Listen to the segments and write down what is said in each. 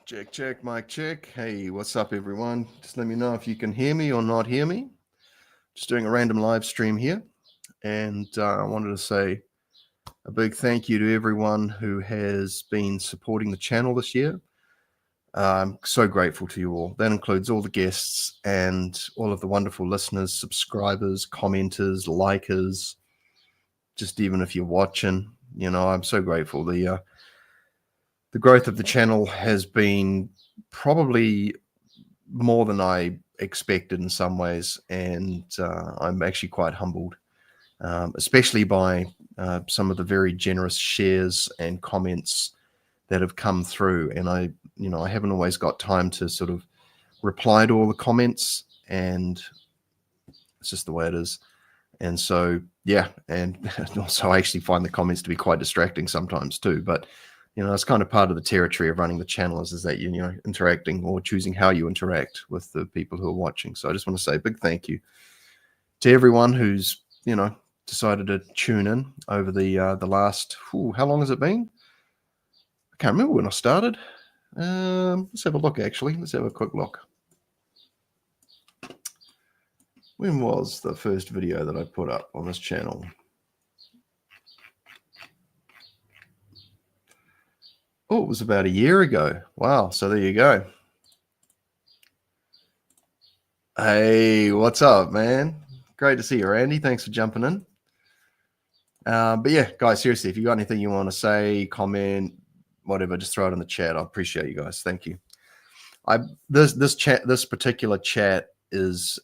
Check, check, mic check. Hey, what's up, everyone? Just let me know if you can hear me or not hear me. Just doing a random live stream here. And I wanted to say a big thank you to everyone who has been supporting the channel this year. I'm so grateful to you all. That includes all the guests and all of the wonderful listeners, subscribers, commenters, likers, just even if you're watching. I'm so grateful. The growth of the channel has been probably more than I expected in some ways, and I'm actually quite humbled, especially by some of the very generous shares and comments that have come through. And I haven't always got time to sort of reply to all the comments, and it's just the way it is. And so, yeah, and also I actually find the comments to be quite distracting sometimes too, but it's kind of part of the territory of running the channel is that interacting or choosing how you interact with the people who are watching. So I just want to say a big thank you to everyone who's decided to tune in over the last how long has it been? I can't remember when I started. Let's have a look. Actually, let's have a quick look. When was the first video that I put up on this channel? Oh, it was about a year ago. Wow. So there you go. Hey, what's up, man? Great to see you, Randy. Thanks for jumping in. But yeah, guys, seriously, if you got anything you want to say, comment, whatever, just throw it in the chat. I appreciate you guys. Thank you. This particular chat is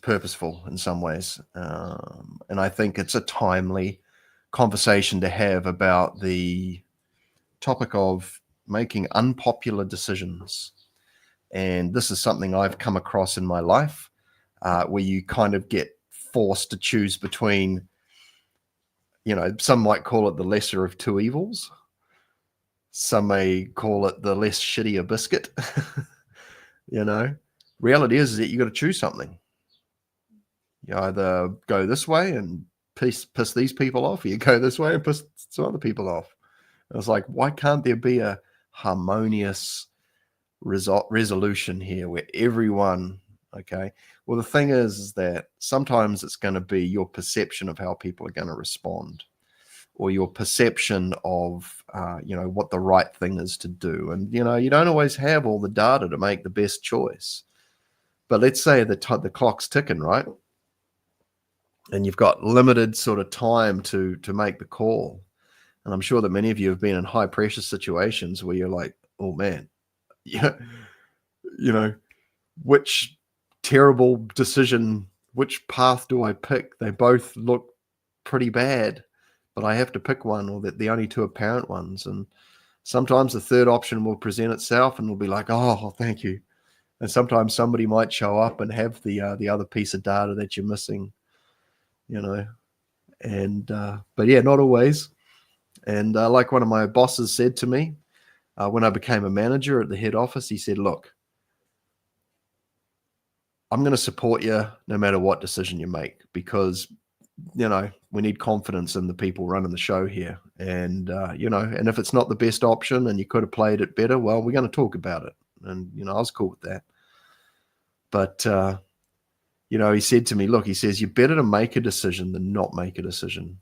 purposeful in some ways, and I think it's a timely conversation to have about the topic of making unpopular decisions. And this is something I've come across in my life, where you kind of get forced to choose between, some might call it the lesser of two evils. Some may call it the less shittier biscuit. Reality is that you got to choose something. You either go this way and piss these people off, or you go this way and piss some other people off. And it's like, why can't there be a harmonious resolution here where everyone, okay? Well, the thing is that sometimes it's going to be your perception of how people are going to respond, or your perception of, what the right thing is to do. And, you don't always have all the data to make the best choice. But let's say the clock's ticking, right? And you've got limited sort of time to make the call. And I'm sure that many of you have been in high pressure situations where you're like, oh man, which terrible decision, which path do I pick? They both look pretty bad, but I have to pick one, or the only two apparent ones. And sometimes the third option will present itself and we'll be like, oh, thank you. And sometimes somebody might show up and have the other piece of data that you're missing, and but yeah, not always. And like one of my bosses said to me when I became a manager at the head office, he said, look, I'm going to support you no matter what decision you make, because, we need confidence in the people running the show here. And, and if it's not the best option and you could have played it better, well, we're going to talk about it. And, I was cool with that. But, he said to me, look, he says, you're better to make a decision than not make a decision.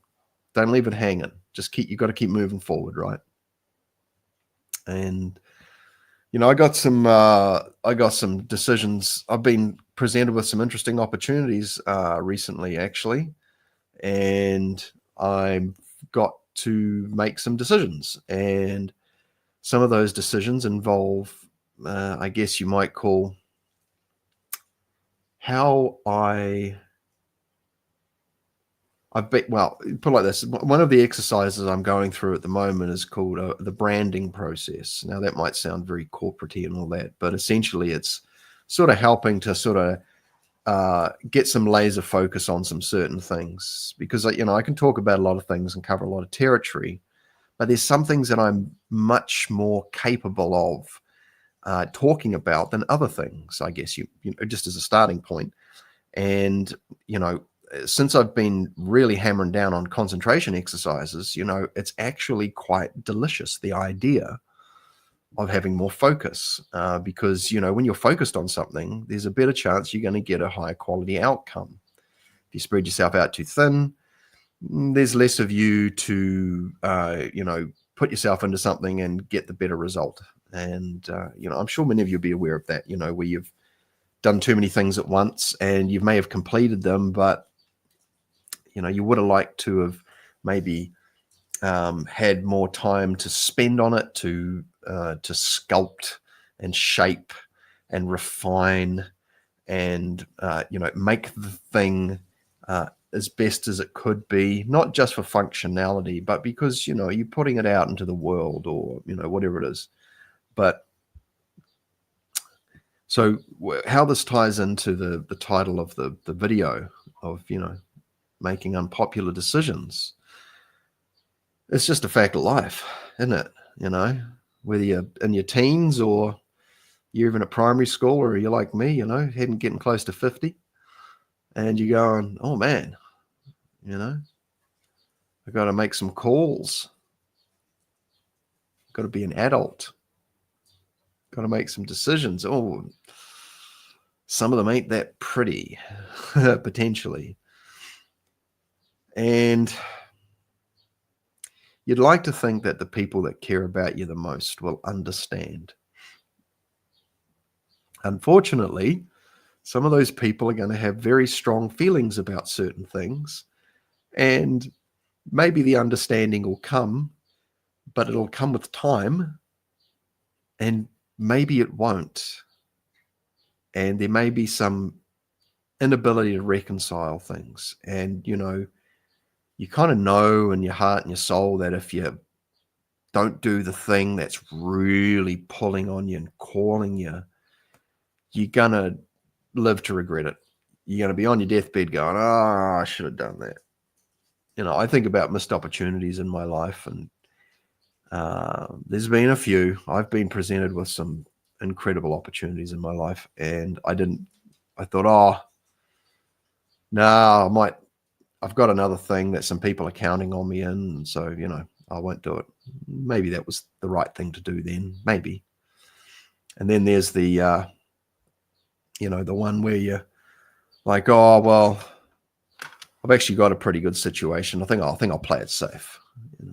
Don't leave it hanging. You got to keep moving forward, right? And, I got some decisions. I've been presented with some interesting opportunities recently, actually, and I've got to make some decisions. And some of those decisions involve, I guess you might call, how put it like this. One of the exercises I'm going through at the moment is called the branding process. Now, that might sound very corporate-y and all that, but essentially it's sort of helping to sort of get some laser focus on some certain things. Because, I can talk about a lot of things and cover a lot of territory, but there's some things that I'm much more capable of talking about than other things, I guess, just as a starting point. And, since I've been really hammering down on concentration exercises, it's actually quite delicious, the idea of having more focus, because, when you're focused on something, there's a better chance you're going to get a higher quality outcome. If you spread yourself out too thin, there's less of you to, put yourself into something and get the better result. And, I'm sure many of you will be aware of that, where you've done too many things at once and you may have completed them, but, you would have liked to have maybe had more time to spend on it, to sculpt and shape and refine and, make the thing as best as it could be, not just for functionality, but because, you're putting it out into the world, or, whatever it is. But so how this ties into the title of the video of, making unpopular decisions, it's just a fact of life, isn't it? Whether you're in your teens or you're even at primary school, or you're like me, heading getting close to 50, and you're going, oh man, I've got to make some calls. Got to be an adult. Got to make some decisions. Oh, some of them ain't that pretty, potentially. And you'd like to think that the people that care about you the most will understand. Unfortunately, some of those people are going to have very strong feelings about certain things, and maybe the understanding will come, but it'll come with time, and maybe it won't. And there may be some inability to reconcile things. And, you kind of know in your heart and your soul that if you don't do the thing that's really pulling on you and calling you, you're going to live to regret it. You're going to be on your deathbed going, I should have done that. I think about missed opportunities in my life, and there's been a few. I've been presented with some incredible opportunities in my life, and I thought, no, I've got another thing that some people are counting on me in, and so, I won't do it. Maybe that was the right thing to do then, maybe. And then there's the, the one where you're like, oh, well, I've actually got a pretty good situation. I think I'll play it safe.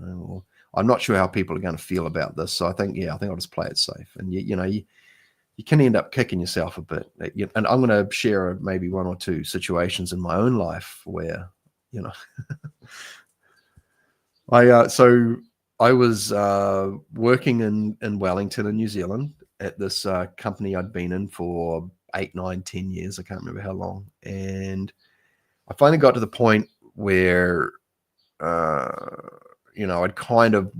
Or I'm not sure how people are going to feel about this, so I think I'll just play it safe. And you can end up kicking yourself a bit. And I'm going to share maybe one or two situations in my own life where, I was working in Wellington in New Zealand at this company I'd been in for 8, 9, 10 years. I can't remember how long. And I finally got to the point where, I'd kind of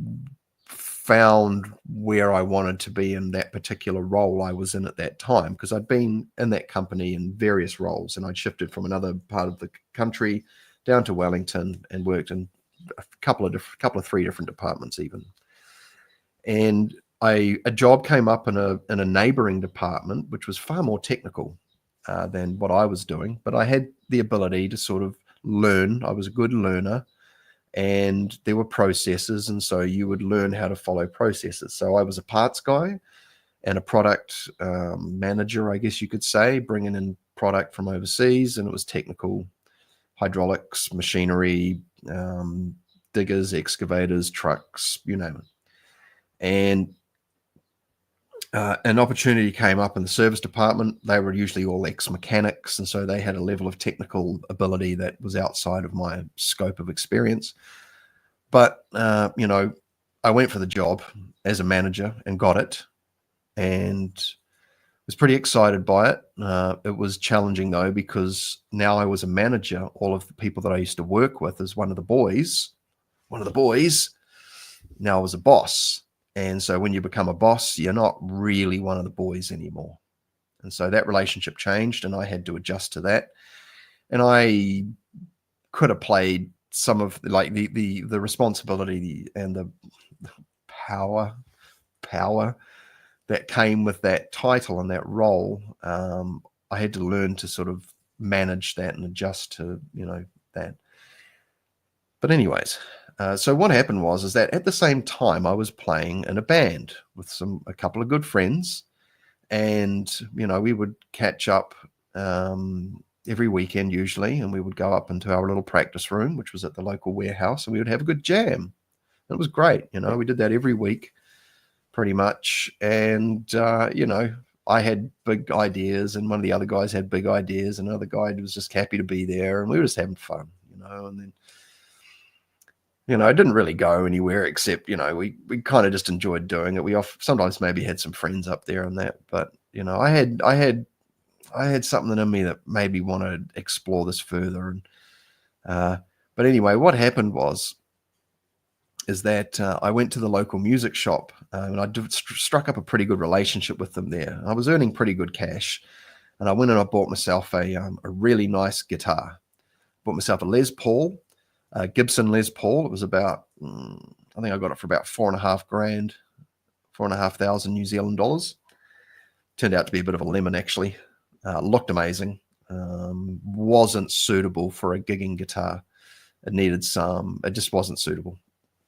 found where I wanted to be in that particular role I was in at that time, because I'd been in that company in various roles, and I'd shifted from another part of the country down to Wellington and worked in a couple of 3 different departments even. And a job came up in a neighboring department, which was far more technical than what I was doing, but I had the ability to sort of learn. I was a good learner, and there were processes, and so you would learn how to follow processes. So I was a parts guy and a product manager, I guess you could say, bringing in product from overseas, and it was technical, hydraulics, machinery, diggers, excavators, trucks, you name it. And an opportunity came up in the service department. They were usually all ex-mechanics, and so they had a level of technical ability that was outside of my scope of experience. But, I went for the job as a manager and got it, and was pretty excited by it. It was challenging, though, because now I was a manager. All of the people that I used to work with as one of the boys, now I was a boss. And so when you become a boss, you're not really one of the boys anymore. And so that relationship changed, and I had to adjust to that. And I could have played some of the responsibility and the power that came with that title and that role. I had to learn to sort of manage that and adjust to, that. But anyways, So what happened was that at the same time I was playing in a band with a couple of good friends, and we would catch up every weekend usually, and we would go up into our little practice room, which was at the local warehouse, and we would have a good jam. It was great. We did that every week pretty much. And, I had big ideas, and one of the other guys had big ideas, and another guy was just happy to be there, and we were just having fun, and then, it didn't really go anywhere except, we kind of just enjoyed doing it. We sometimes maybe had some friends up there and that, but, I had something in me that made me want to explore this further. And, but anyway, what happened is that I went to the local music shop, and I struck up a pretty good relationship with them there. I was earning pretty good cash, and I went and I bought myself a really nice guitar. Bought myself a Les Paul, Gibson Les Paul. It was about, I think I got it for about $4,500, 4,500 New Zealand dollars. Turned out to be a bit of a lemon, actually. Looked amazing. Wasn't suitable for a gigging guitar. It just wasn't suitable.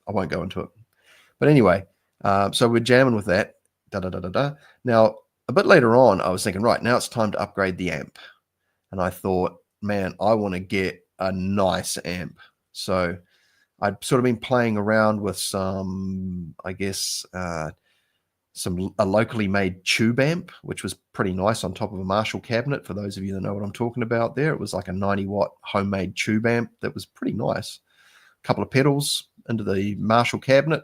I won't go into it. But anyway, so we're jamming with that. Now, a bit later on, I was thinking, right, now it's time to upgrade the amp. And I thought, man, I want to get a nice amp. So I'd sort of been playing around with some, I guess, a locally made tube amp, which was pretty nice, on top of a Marshall cabinet. For those of you that know what I'm talking about there, it was like a 90-watt homemade tube amp that was pretty nice. A couple of pedals into the Marshall cabinet,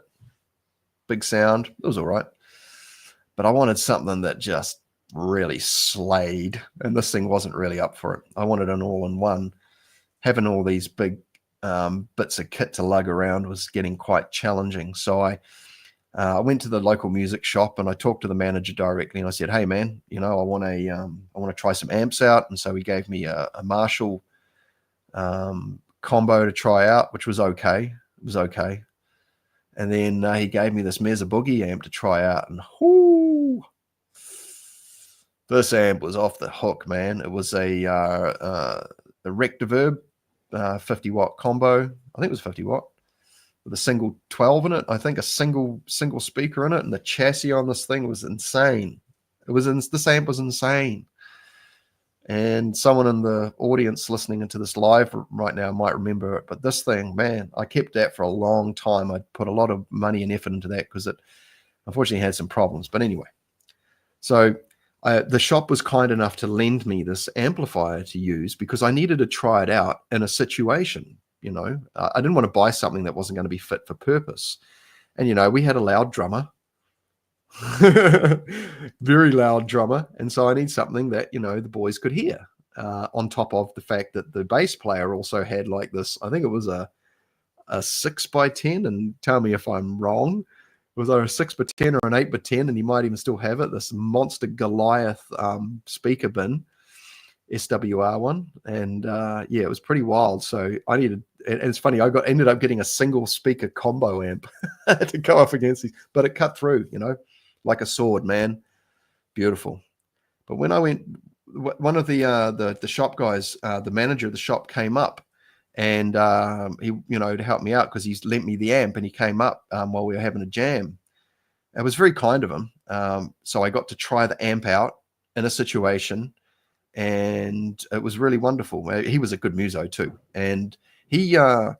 big sound. It was all right. But I wanted something that just really slayed, and this thing wasn't really up for it. I wanted an all-in-one. Having all these big bits of kit to lug around was getting quite challenging. So I went to the local music shop, and I talked to the manager directly, and I said, "Hey man, I want to try some amps out." And so he gave me a Marshall combo to try out, which was okay. It was okay. And then he gave me this Mesa Boogie amp to try out, and whoo, this amp was off the hook, man. It was a Rectiverb 50-watt combo. I think it was 50-watt with a single 12 in it. I think a single speaker in it, and the chassis on this thing was insane. This amp was insane. And someone in the audience listening into this live right now might remember it. But this thing, man, I kept that for a long time. I put a lot of money and effort into that because it unfortunately had some problems. But anyway, so the shop was kind enough to lend me this amplifier to use because I needed to try it out in a situation. I didn't want to buy something that wasn't going to be fit for purpose. And, we had a loud drummer. Very loud drummer, and so I need something that the boys could hear, on top of the fact that the bass player also had like this, I think it was a 6x10, and tell me if I'm wrong, it was either a 6x10 or an 8x10, and you might even still have it, this monster Goliath speaker bin, SWR one. And yeah, it was pretty wild. So I needed, and it's funny, ended up getting a single speaker combo amp to go up against these, but it cut through, like a sword, man. Beautiful. But when I went, one of the shop guys, the manager of the shop, came up, and he, to help me out because he's lent me the amp, and he came up while we were having a jam. It was very kind of him. So I got to try the amp out in a situation, and it was really wonderful. He was a good muso too, and he I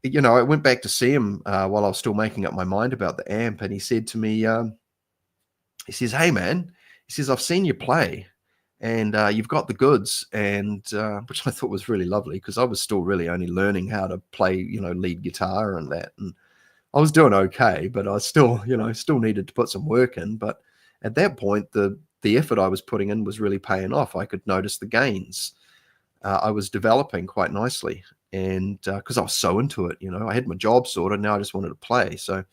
went back to see him while I was still making up my mind about the amp, and he said to me, he says, "Hey man," he says, "I've seen you play, and you've got the goods," and which I thought was really lovely because I was still really only learning how to play, lead guitar and that, and I was doing okay, but I still, still needed to put some work in. But at that point, the effort I was putting in was really paying off. I could notice the gains. I was developing quite nicely, and because I was so into it, I had my job sorted. Now I just wanted to play. So,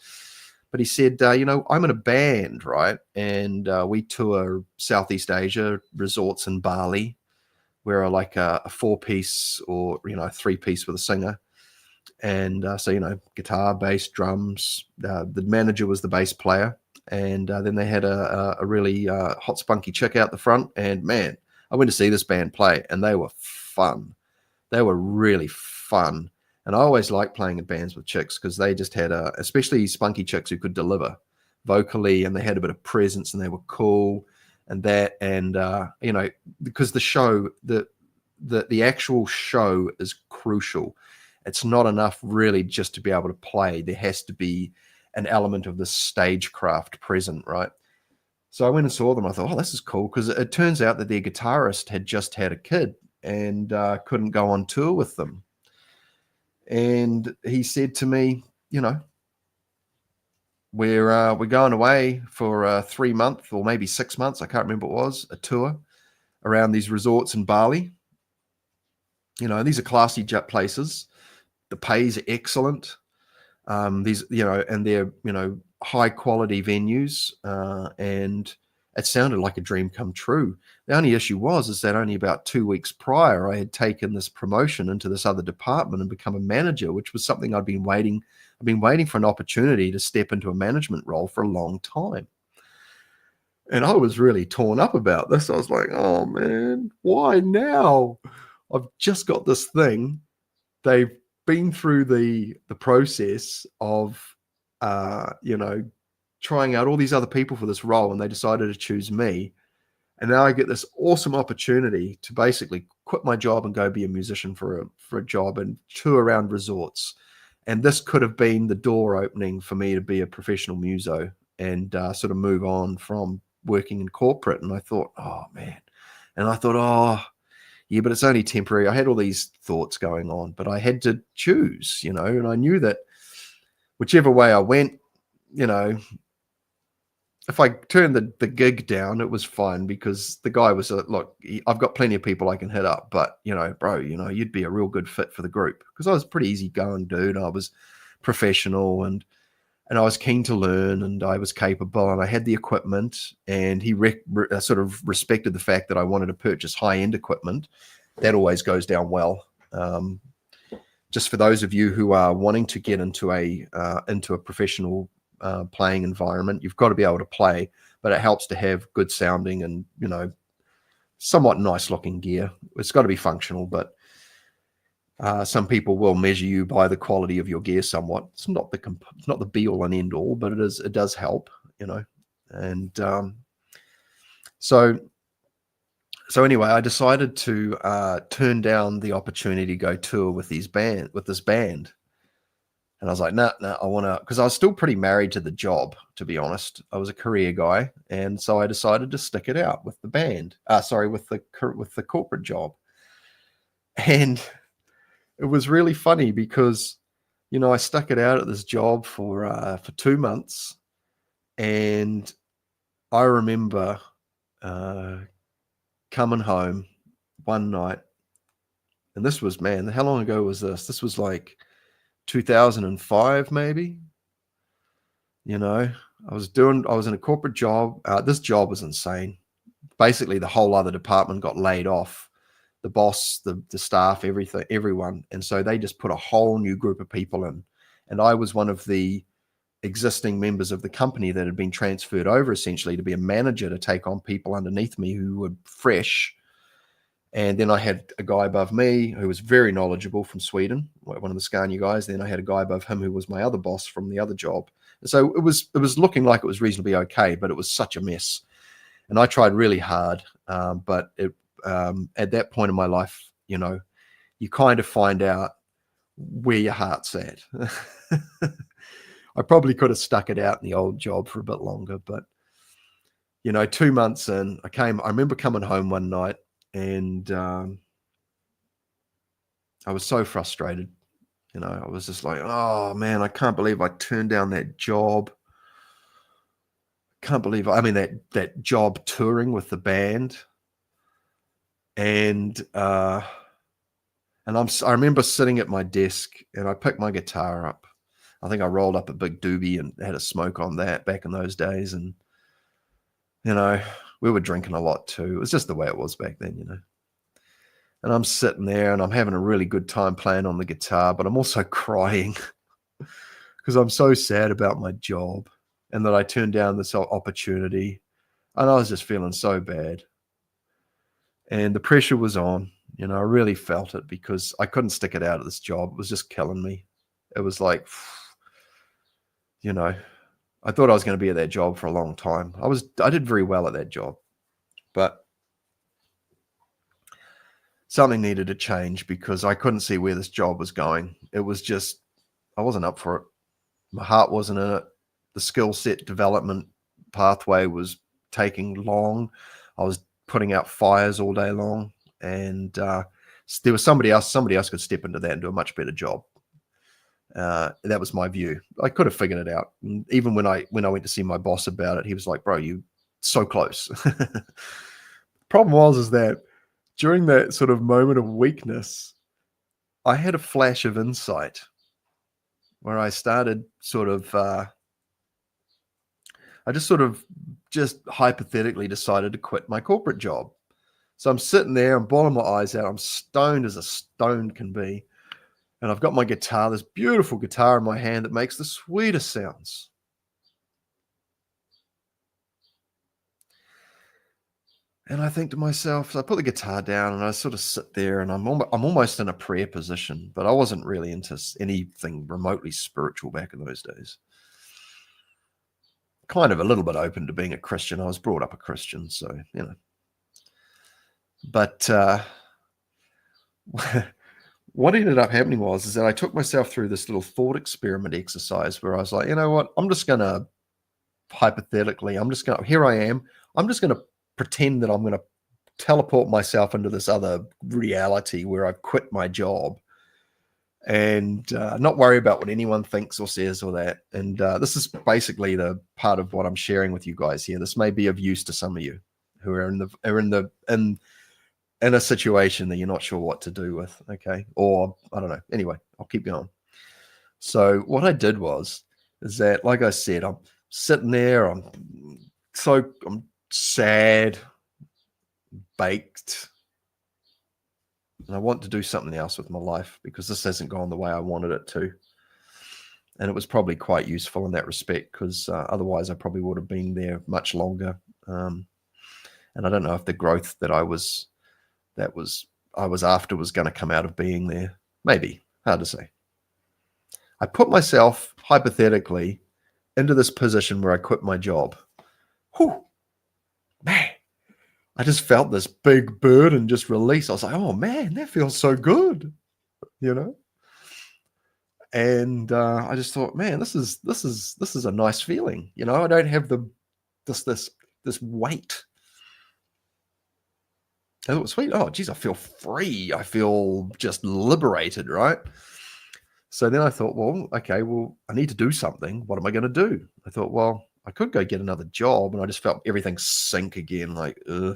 but he said, I'm in a band, right? And we tour Southeast Asia, resorts in Bali. We're like a 4-piece or, a 3-piece with a singer. And so, guitar, bass, drums. The manager was the bass player. And then they had a really hot, spunky chick out the front. And man, I went to see this band play, and they were fun. They were really fun. And I always liked playing in bands with chicks because they just had especially spunky chicks who could deliver vocally, and they had a bit of presence, and they were cool, and because the show, the actual show is crucial. It's not enough really just to be able to play. There has to be an element of the stagecraft present, right? So I went and saw them. I thought, oh, this is cool, because it turns out that their guitarist had just had a kid and couldn't go on tour with them. And he said to me, we're going away for 3 months or maybe 6 months. I can't remember what it was, a tour around these resorts in Bali. These are classy jet places. The pay's excellent. And they're, high quality venues. And it sounded like a dream come true. The only issue is that only about 2 weeks prior, I had taken this promotion into this other department and become a manager, which was something I've been waiting for an opportunity to step into a management role for a long time. And I was really torn up about this. I was like, oh man, why now? I've just got this thing. They've been through the process of, trying out all these other people for this role, and they decided to choose me. And now I get this awesome opportunity to basically quit my job and go be a musician for a job and tour around resorts. And this could have been the door opening for me to be a professional muso and sort of move on from working in corporate. And I thought, oh man. And I thought, oh yeah, but it's only temporary. I had all these thoughts going on, but I had to choose, and I knew that whichever way I went, if I turned the gig down, it was fine, because the guy was look, I've got plenty of people I can hit up, but bro, you'd be a real good fit for the group, because I was a pretty easygoing dude. I was professional and I was keen to learn, and I was capable, and I had the equipment, and he sort of respected the fact that I wanted to purchase high-end equipment. That always goes down well. Just for those of you who are wanting to get into a professional playing environment, you've got to be able to play, but it helps to have good sounding and somewhat nice looking gear. It's got to be functional, but some people will measure you by the quality of your gear somewhat. It's not the be all and end all, but it does help, and so anyway, I decided to turn down the opportunity to go tour with this band. And I was like, nah, I want to, because I was still pretty married to the job, to be honest. I was a career guy. And so I decided to stick it out with the band, with the corporate job. And it was really funny because, I stuck it out at this job for 2 months. And I remember coming home one night, and this was, man, how long ago was this? This was like 2005, maybe. I was in a corporate job. This job was insane. Basically, the whole other department got laid off. The boss, the staff, everyone. And so they just put a whole new group of people in. And I was one of the existing members of the company that had been transferred over, essentially, to be a manager, to take on people underneath me who were fresh. And then I had a guy above me who was very knowledgeable from Sweden, one of the Scania guys. Then I had a guy above him who was my other boss from the other job. And so it was looking like it was reasonably okay, but it was such a mess. And I tried really hard, but at that point in my life, you kind of find out where your heart's at. I probably could have stuck it out in the old job for a bit longer, but 2 months in, I remember coming home one night, and I was so frustrated. I was just like, oh man, I can't believe I turned down that job. Can't believe, that job touring with the band. And I remember sitting at my desk, and I picked my guitar up. I think I rolled up a big doobie and had a smoke on that back in those days. And, we were drinking a lot too. It was just the way it was back then, And I'm sitting there and I'm having a really good time playing on the guitar, but I'm also crying because I'm so sad about my job and that I turned down this opportunity. And I was just feeling so bad. And the pressure was on, You know, I really felt it because I couldn't stick it out at this job. It was just killing me. It was like, you know, I thought I was going to be at that job for a long time. I did very well at that job, but something needed to change because I couldn't see where this job was going. It was just, I wasn't up for it. My heart wasn't in it. The skill set development pathway was taking long. I was putting out fires all day long, and there was somebody else could step into that and do a much better job. That was my view. I could have figured it out. And even when I went to see my boss about it, he was like, "Bro, you so close." Problem was that during that sort of moment of weakness, I had a flash of insight where I started sort of, I just hypothetically decided to quit my corporate job. So I'm sitting there, I'm bawling my eyes out, I'm stoned as a stone can be. And I've got my guitar, this beautiful guitar in my hand that makes the sweetest sounds. And I think to myself, so I put the guitar down and I sort of sit there and I'm almost in a prayer position, but I wasn't really into anything remotely spiritual back in those days. Kind of a little bit open to being a Christian. I was brought up a Christian, so, you know. But what ended up happening was that I took myself through this little thought experiment exercise where I was like, you know what? I'm just going to here I am. I'm just going to pretend that I'm going to teleport myself into this other reality where I've quit my job and not worry about what anyone thinks or says or that. And this is basically the part of what I'm sharing with you guys here. This may be of use to some of you who are in a situation that you're not sure what to do with. Okay. Or I don't know. Anyway, I'll keep going. So what I did is that, like I said, I'm sitting there, I'm sad, baked, and I want to do something else with my life because this hasn't gone the way I wanted it to. And it was probably quite useful in that respect because otherwise I probably would have been there much longer. And I don't know if the growth that I was after was going to come out of being there. Maybe, hard to say. I put myself hypothetically into this position where I quit my job. Whew, man, I just felt this big burden just release. I was like, oh man, that feels so good, you know? And I just thought, man, this is a nice feeling. You know, I don't have this weight. I thought, sweet. Oh, geez, I feel free. I feel just liberated, right? So then I thought, well, okay, well, I need to do something. What am I going to do? I thought, well, I could go get another job. And I just felt everything sink again. Like, I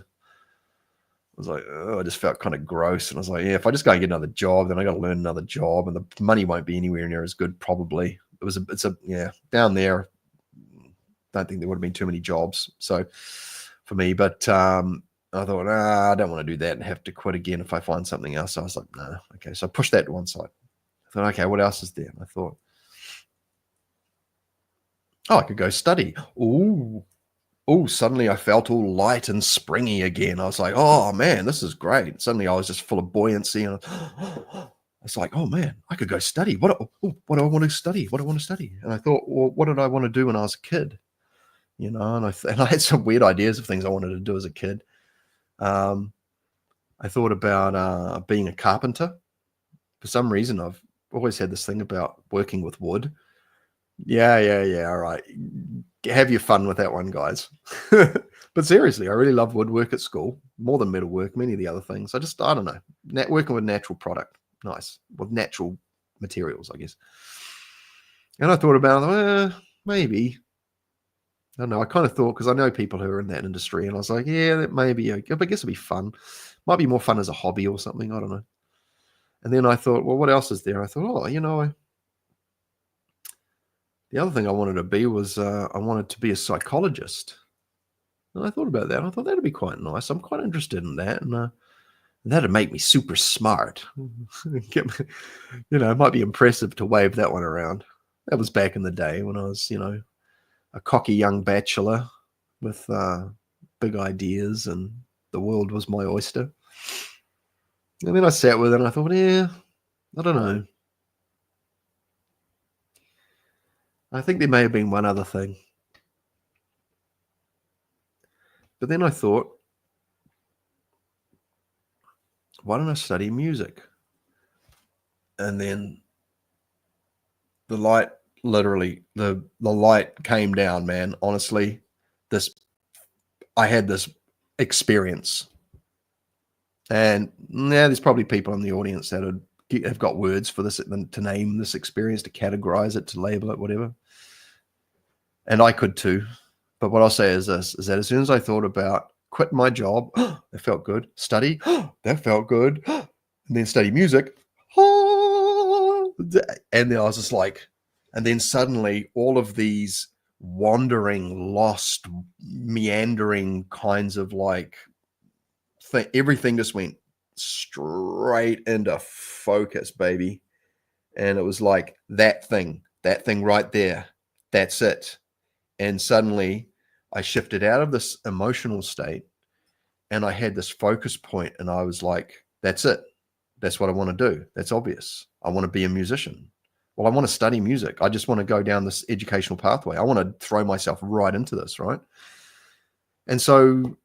was like, I just felt kind of gross. And I was like, yeah, if I just go and get another job, then I got to learn another job. And the money won't be anywhere near as good, probably. Down there, don't think there would have been too many jobs. So for me, but I thought, I don't want to do that and have to quit again if I find something else. So I was like, no, okay. So I pushed that to one side. I thought, okay, what else is there? And I thought, I could go study. Suddenly I felt all light and springy again. I was like, oh man, this is great. Suddenly I was just full of buoyancy. And it's like, oh man, I could go study. What do I want to study? What do I want to study? And I thought, well, what did I want to do when I was a kid? You know, and I had some weird ideas of things I wanted to do as a kid. I thought about being a carpenter. For some reason, I've always had this thing about working with wood. Yeah. All right. Have your fun with that one, guys. But seriously, I really love woodwork at school, more than metalwork, many of the other things. I don't know. Working with natural product. Nice. With natural materials, I guess. And I thought about, maybe. I don't know. I kind of thought, because I know people who are in that industry, and I was like, yeah, that may be okay. But I guess it'd be fun. Might be more fun as a hobby or something. I don't know. And then I thought, well, what else is there? I thought, the other thing I wanted to be was I wanted to be a psychologist. And I thought about that. I thought that'd be quite nice. I'm quite interested in that. And that'd make me super smart. It might be impressive to wave that one around. That was back in the day when I was, a cocky young bachelor with big ideas and the world was my oyster. And then I sat with it and I thought, yeah, I don't know. I think there may have been one other thing. But then I thought, why don't I study music? And then the light, literally, the light came down, man. Honestly, I had this experience. And now there's probably people in the audience that have got words for this, to name this experience, to categorize it, to label it, whatever. And I could too. But what I'll say is this, is that as soon as I thought about quit my job, that felt good. Study, that felt good. And then study music. And then I was just like, and then suddenly all of these wandering, lost, meandering kinds of like, everything just went straight into focus, baby. And it was like that thing right there. That's it. And suddenly I shifted out of this emotional state and I had this focus point, and I was like, that's it. That's what I want to do. That's obvious. I want to be a musician. Well, I want to study music. I just want to go down this educational pathway. I want to throw myself right into this, right? And so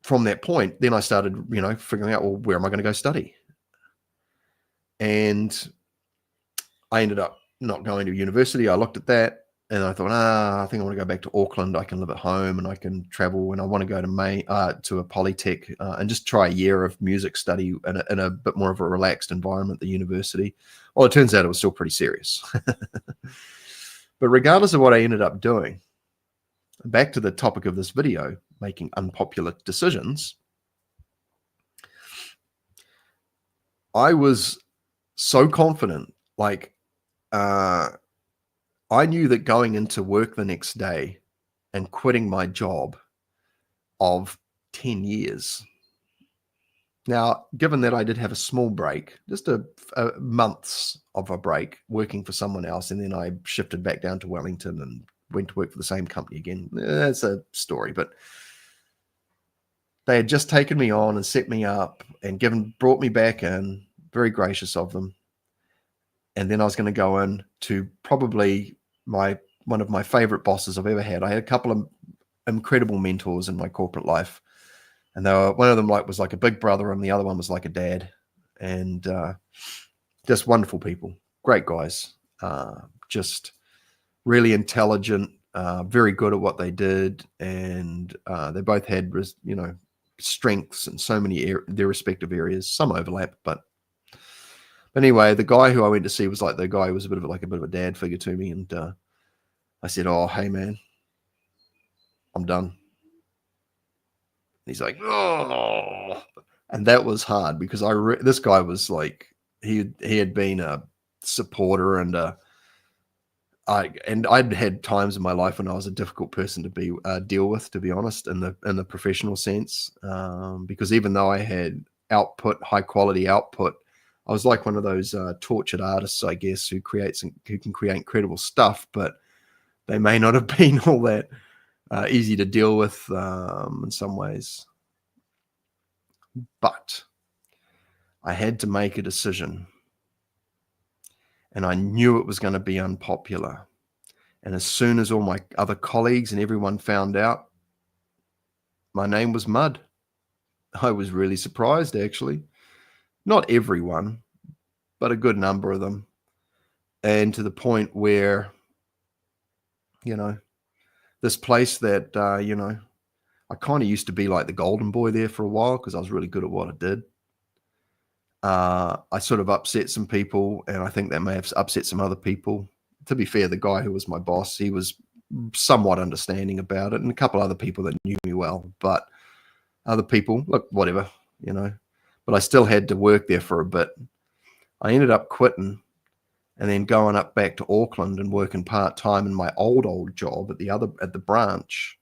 from that point, then I started, figuring out, well, where am I going to go study? And I ended up not going to university. I looked at that and I thought, I think I want to go back to Auckland. I can live at home and I can travel, and I want to go to to a polytech and just try a year of music study in a bit more of a relaxed environment, the university. Well, it turns out it was still pretty serious. But regardless of what I ended up doing, back to the topic of this video, making unpopular decisions, I was so confident, like, I knew that going into work the next day and quitting my job of 10 years. Now, given that I did have a small break, just a months of a break working for someone else, and then I shifted back down to Wellington and went to work for the same company again. That's a story, but they had just taken me on and set me up and brought me back in, very gracious of them. And then I was going to go in to probably one of my favorite bosses I've ever had. I had a couple of incredible mentors in my corporate life, and one of them was like a big brother, and the other one was like a dad, and just wonderful people, great guys, just really intelligent, very good at what they did, and they both had strengths in so many their respective areas. Some overlap, but anyway, the guy who I went to see was like the guy who was a bit of a dad figure to me. And I said, oh, hey, man, I'm done. And he's like, oh. And that was hard because this guy was like, he had been a supporter, and I'd had times in my life when I was a difficult person to deal with, to be honest, in the professional sense, because even though I had high quality output, I was like one of those tortured artists, I guess, who can create incredible stuff, but they may not have been all that easy to deal with in some ways. But I had to make a decision, and I knew it was going to be unpopular. And as soon as all my other colleagues and everyone found out, my name was mud. I was really surprised, actually. Not everyone, but a good number of them. And to the point where, this place that, I kind of used to be like the golden boy there for a while because I was really good at what I did. I sort of upset some people, and I think that may have upset some other people. To be fair, the guy who was my boss, he was somewhat understanding about it, and a couple other people that knew me well. But other people, look, whatever, But I still had to work there for a bit. I ended up quitting and then going up back to Auckland and working part-time in my old job at the branch.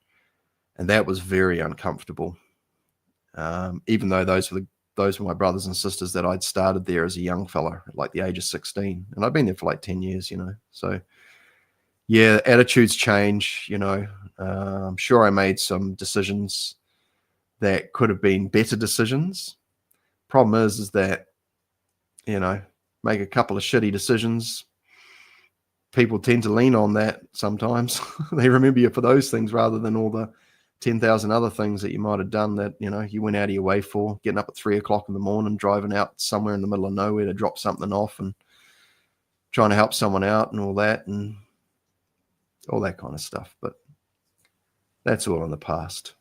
And that was very uncomfortable. Even though those were my brothers and sisters that I'd started there as a young fella at like the age of 16. And I've been there for like 10 years, So yeah, attitudes change, I'm sure I made some decisions that could have been better decisions, Problem is that, make a couple of shitty decisions. People tend to lean on that sometimes. They remember you for those things rather than all the 10,000 other things that you might have done that, you went out of your way for, getting up at 3 o'clock in the morning, driving out somewhere in the middle of nowhere to drop something off and trying to help someone out and all that and all that kind of stuff. But that's all in the past.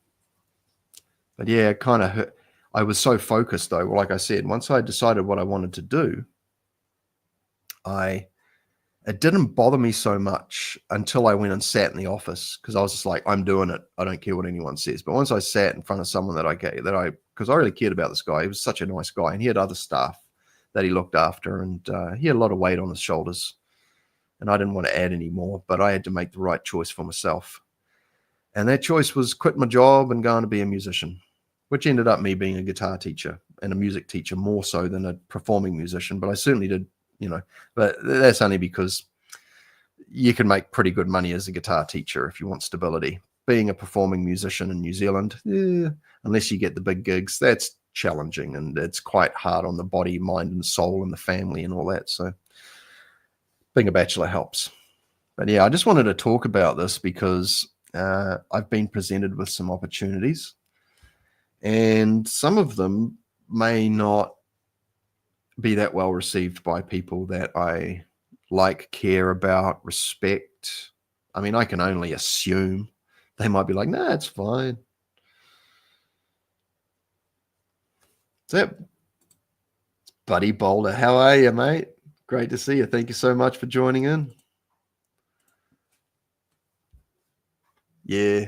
But yeah, it kind of hurt. I was so focused though. Like I said, once I decided what I wanted to do, it didn't bother me so much until I went and sat in the office, because I was just like, I'm doing it. I don't care what anyone says. But once I sat in front of someone because I really cared about this guy. He was such a nice guy, and he had other staff that he looked after, and he had a lot of weight on his shoulders, and I didn't want to add any more, but I had to make the right choice for myself. And that choice was quit my job and going to be a musician, which ended up me being a guitar teacher and a music teacher more so than a performing musician. But I certainly did, but that's only because you can make pretty good money as a guitar teacher if you want stability. Being a performing musician in New Zealand, unless you get the big gigs, that's challenging, and it's quite hard on the body, mind, and soul, and the family and all that. So being a bachelor helps. But yeah, I just wanted to talk about this because I've been presented with some opportunities, and some of them may not be that well received by people that I like, care about, respect. I mean, I can only assume they might be like, nah, it's fine. So, Buddy Boulder, how are you, mate? Great to see you. Thank you so much for joining in. Yeah.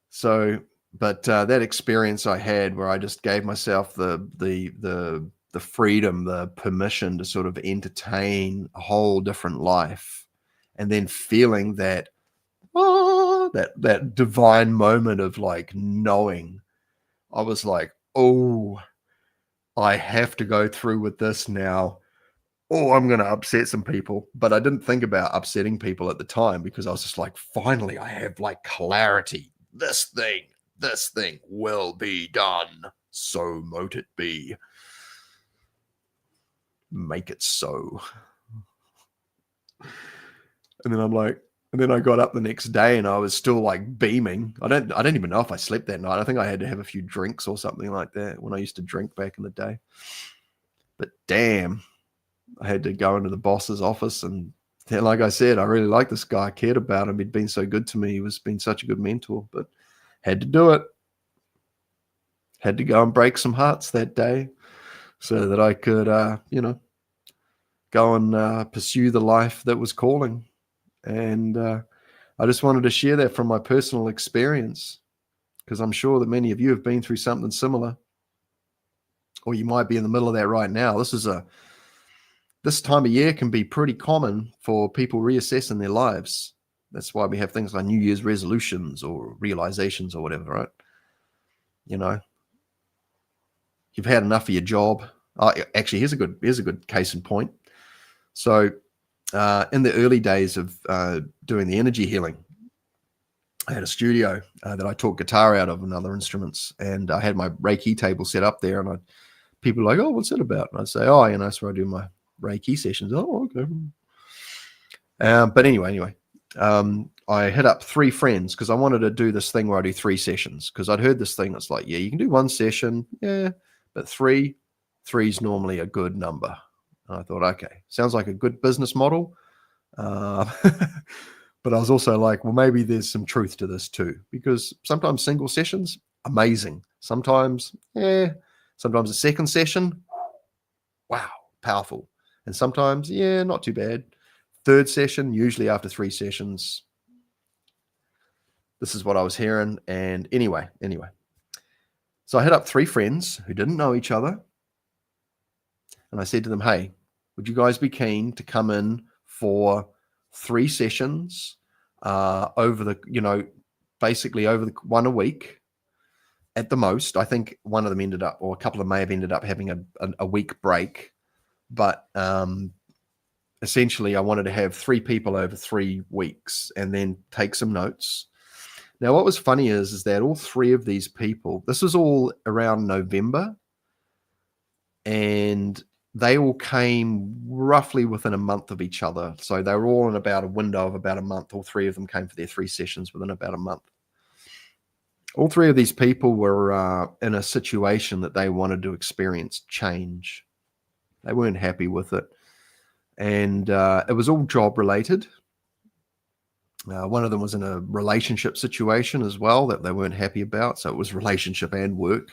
So, but that experience I had where I just gave myself the freedom, the permission to sort of entertain a whole different life, and then feeling that that divine moment of like knowing, I was like, oh, I have to go through with this now. Oh, I'm going to upset some people. But I didn't think about upsetting people at the time, because I was just like, finally, I have like clarity. This thing will be done. So mote it be. Make it so. And then I got up the next day and I was still like beaming. I don't even know if I slept that night. I think I had to have a few drinks or something like that when I used to drink back in the day. But damn, I had to go into the boss's office, and like I said, I really liked this guy. I cared about him. He'd been so good to me. He was been such a good mentor, but had to do it. Had to go and break some hearts that day so that I could, go and pursue the life that was calling. And I just wanted to share that from my personal experience, because I'm sure that many of you have been through something similar, or you might be in the middle of that right now. This time of year can be pretty common for people reassessing their lives. That's why we have things like New Year's resolutions or realizations or whatever, right? You've had enough of your job. Actually, here's a good case in point. So in the early days of doing the energy healing, I had a studio that I taught guitar out of and other instruments, and I had my Reiki table set up there, and people were like, oh, what's that about? And I'd say, oh, that's where I do my Reiki sessions. Oh, okay. But anyway, I hit up 3 friends because I wanted to do this thing where I do 3 sessions, because I'd heard this thing that's like, yeah, you can do 1 session, yeah, but 3's normally a good number. And I thought, okay, sounds like a good business model. But I was also like, well, maybe there's some truth to this too, because sometimes single sessions, amazing. Sometimes a second session, wow, powerful. And sometimes, not too bad. Third session, usually after 3 sessions, this is what I was hearing. And anyway. So I hit up 3 friends who didn't know each other. And I said to them, hey, would you guys be keen to come in for 3 sessions over the, basically over the one a week at the most? I think one of them ended up, or a couple of them may have ended up having a week break. But essentially, I wanted to have 3 people over 3 weeks and then take some notes. Now, what was funny is that all 3 of these people, this was all around November and they all came roughly within a month of each other. So they were all in about a window of about a month. All three of them came for their 3 sessions within about a month. All three of these people were in a situation that they wanted to experience change. They weren't happy with it. And it was all job related. One of them was in a relationship situation as well that they weren't happy about. So it was relationship and work.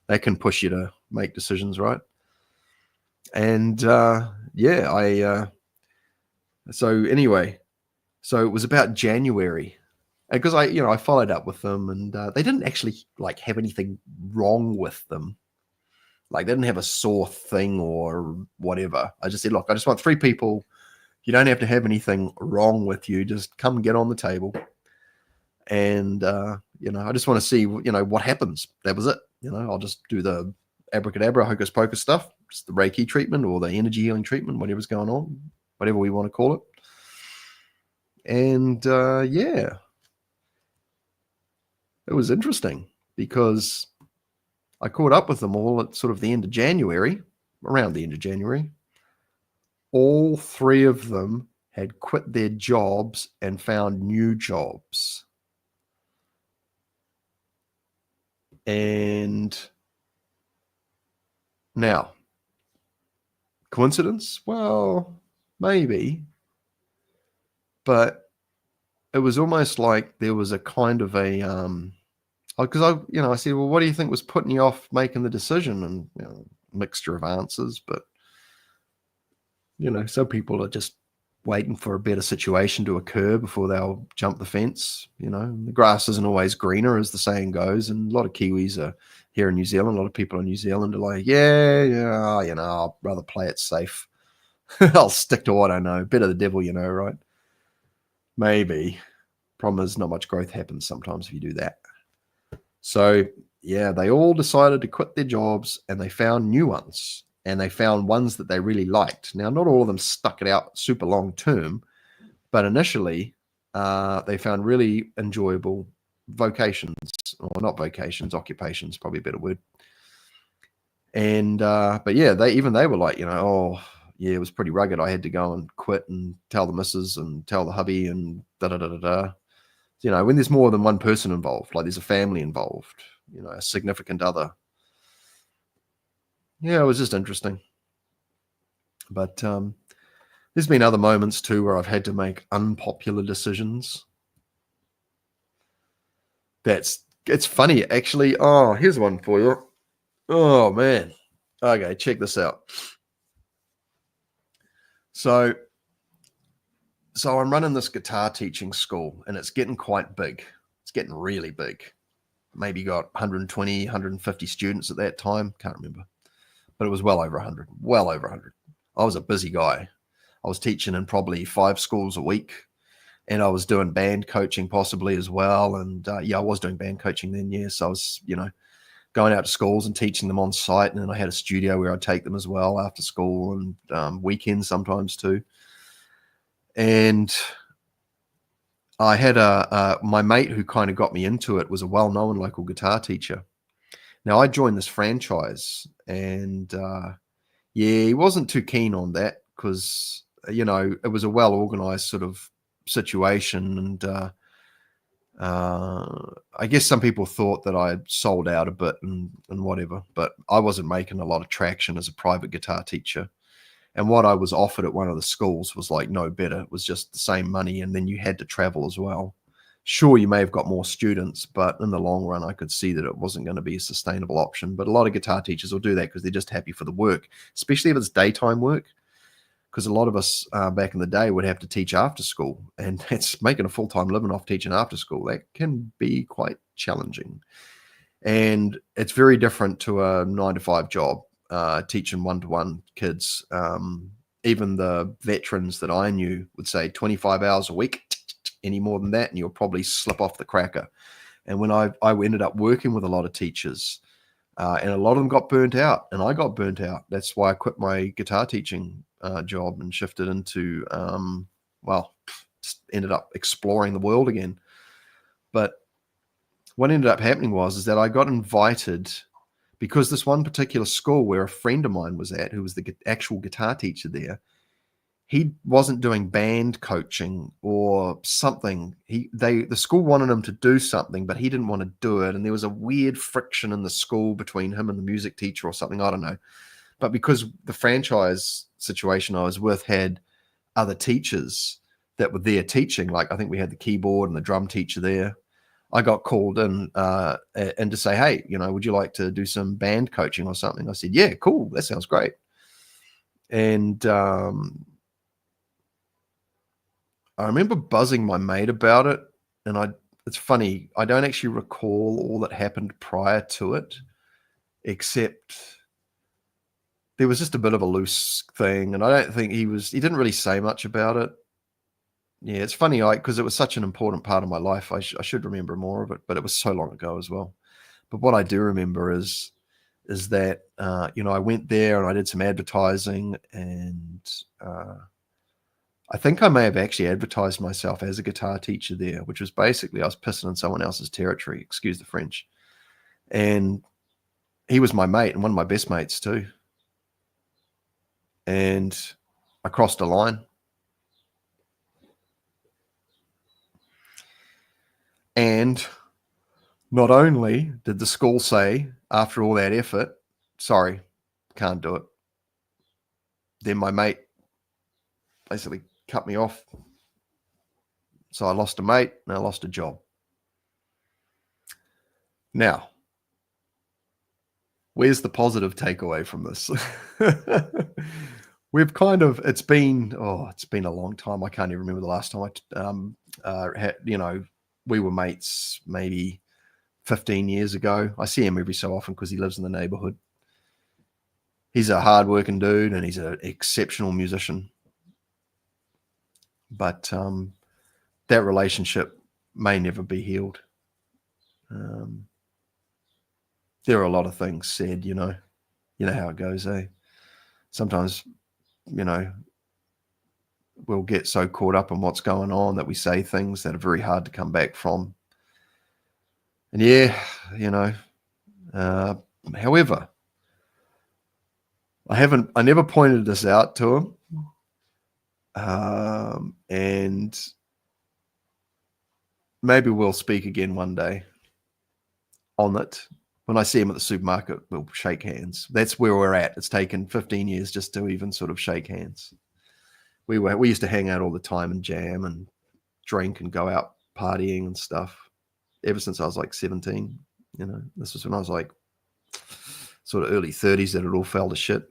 That can push you to make decisions, right? And so anyway, so it was about January, because I followed up with them, and they didn't actually like have anything wrong with them. Like they didn't have a sore thing or whatever. I just said, look, I just want 3 people. You don't have to have anything wrong with you. Just come and get on the table. And, I just want to see, what happens. That was it. I'll just do the abracadabra, hocus pocus stuff, just the Reiki treatment or the energy healing treatment, whatever's going on, whatever we want to call it. And, it was interesting because I caught up with them all at sort of the end of January, around the end of January. All 3 of them had quit their jobs and found new jobs. And now, coincidence? Well, maybe. But it was almost like there was a kind of a because I said, well, what do you think was putting you off making the decision? And mixture of answers, but some people are just waiting for a better situation to occur before they'll jump the fence. The grass isn't always greener, as the saying goes. And a lot of Kiwis are here in New Zealand. A lot of people in New Zealand are like, I'd rather play it safe. I'll stick to what I know. Better the devil, right? Maybe. Problem is, not much growth happens sometimes if you do that. So, they all decided to quit their jobs, and they found new ones, and they found ones that they really liked. Now, not all of them stuck it out super long term, but initially they found really enjoyable vocations, or not vocations, occupations, probably a better word. And, but they were like, it was pretty rugged. I had to go and quit and tell the missus and tell the hubby and da-da-da-da-da. When there's more than one person involved, like there's a family involved, a significant other. Yeah, it was just interesting. But there's been other moments too where I've had to make unpopular decisions. It's funny, actually. Oh, here's one for you. Oh, man. Okay, check this out. So I'm running this guitar teaching school, and it's getting quite big. It's getting really big. Maybe got 120, 150 students at that time. Can't remember. But it was well over 100. Well over 100. I was a busy guy. I was teaching in probably 5 schools a week, and I was doing band coaching possibly as well. And I was doing band coaching then, yes. So I was, going out to schools and teaching them on site. And then I had a studio where I'd take them as well after school and weekends sometimes too. And I had my mate who kind of got me into it was a well-known local guitar teacher. Now I joined this franchise, and he wasn't too keen on that because it was a well-organized sort of situation, and I guess some people thought that I had sold out a bit and whatever, but I wasn't making a lot of traction as a private guitar teacher. And what I was offered at one of the schools was like no better. It was just the same money, and then you had to travel as well. Sure, you may have got more students, but in the long run, I could see that it wasn't going to be a sustainable option. But a lot of guitar teachers will do that because they're just happy for the work, especially if it's daytime work. Because a lot of us back in the day would have to teach after school, and it's making a full-time living off teaching after school. That can be quite challenging. And it's very different to a 9-to-5 job, teaching one-to-one kids. Even the veterans that I knew would say 25 hours a week. Any more than that, and you'll probably slip off the cracker. And when I ended up working with a lot of teachers, and a lot of them got burnt out, and I got burnt out. That's why I quit my guitar teaching job and shifted into, just ended up exploring the world again. But what ended up happening was that I got invited because this one particular school where a friend of mine was at, who was the actual guitar teacher there, he wasn't doing band coaching or something. The school wanted him to do something, but he didn't want to do it. And there was a weird friction in the school between him and the music teacher or something. I don't know. But because the franchise situation I was with had other teachers that were there teaching, like I think we had the keyboard and the drum teacher there, I got called in and to say, hey, would you like to do some band coaching or something? I said, yeah, cool. That sounds great. And I remember buzzing my mate about it, and it's funny, I don't actually recall all that happened prior to it, except there was just a bit of a loose thing, and I don't think he didn't really say much about it. Yeah, it's funny, because it was such an important part of my life, I should remember more of it, but it was so long ago as well. But what I do remember is that, I went there and I did some advertising, and I think I may have actually advertised myself as a guitar teacher there, which was basically I was pissing in someone else's territory, excuse the French. And he was my mate and one of my best mates too. And I crossed a line. And not only did the school say, after all that effort, sorry, can't do it. Then my mate basically cut me off. So I lost a mate and I lost a job. Now, where's the positive takeaway from this? It's been a long time. I can't even remember the last time we were mates maybe 15 years ago. I see him every so often because he lives in the neighborhood. He's a hardworking dude and he's an exceptional musician. But that relationship may never be healed. There are a lot of things said, you know how it goes, eh? Sometimes, we'll get so caught up in what's going on that we say things that are very hard to come back from. And however, I never pointed this out to him. And maybe we'll speak again one day on it. When I see him at the supermarket, we'll shake hands. That's where we're at. It's taken 15 years just to even sort of shake hands. We used to hang out all the time and jam and drink and go out partying and stuff ever since I was like 17. This was when I was like sort of early 30s that it all fell to shit.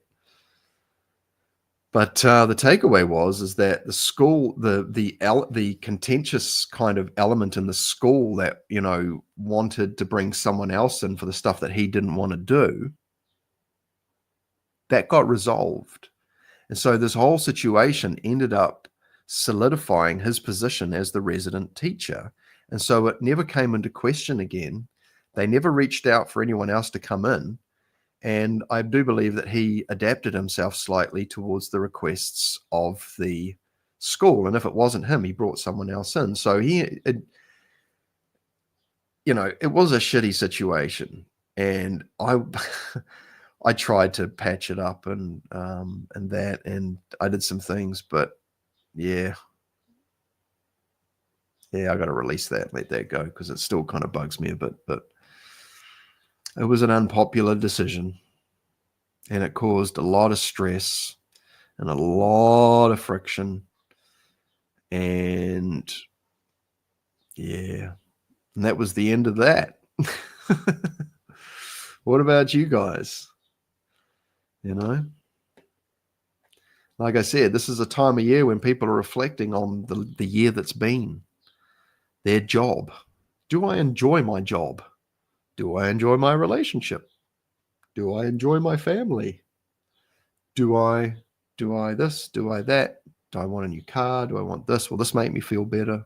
But the takeaway is that the school, the contentious kind of element in the school that, wanted to bring someone else in for the stuff that he didn't want to do, that got resolved. And so this whole situation ended up solidifying his position as the resident teacher. And so it never came into question again. They never reached out for anyone else to come in. And I do believe that he adapted himself slightly towards the requests of the school. And if it wasn't him, he brought someone else in. So it was a shitty situation. And I tried to patch it up and I did some things, but yeah, I got to release that, let that go, because it still kind of bugs me a bit, but it was an unpopular decision and it caused a lot of stress and a lot of friction. And yeah, and that was the end of that. What about you guys? Like I said, this is a time of year when people are reflecting on the year that's been, their job. Do I enjoy my job? Do I enjoy my relationship? Do I enjoy my family? Do I this? Do I that? Do I want a new car? Do I want this? Will this make me feel better?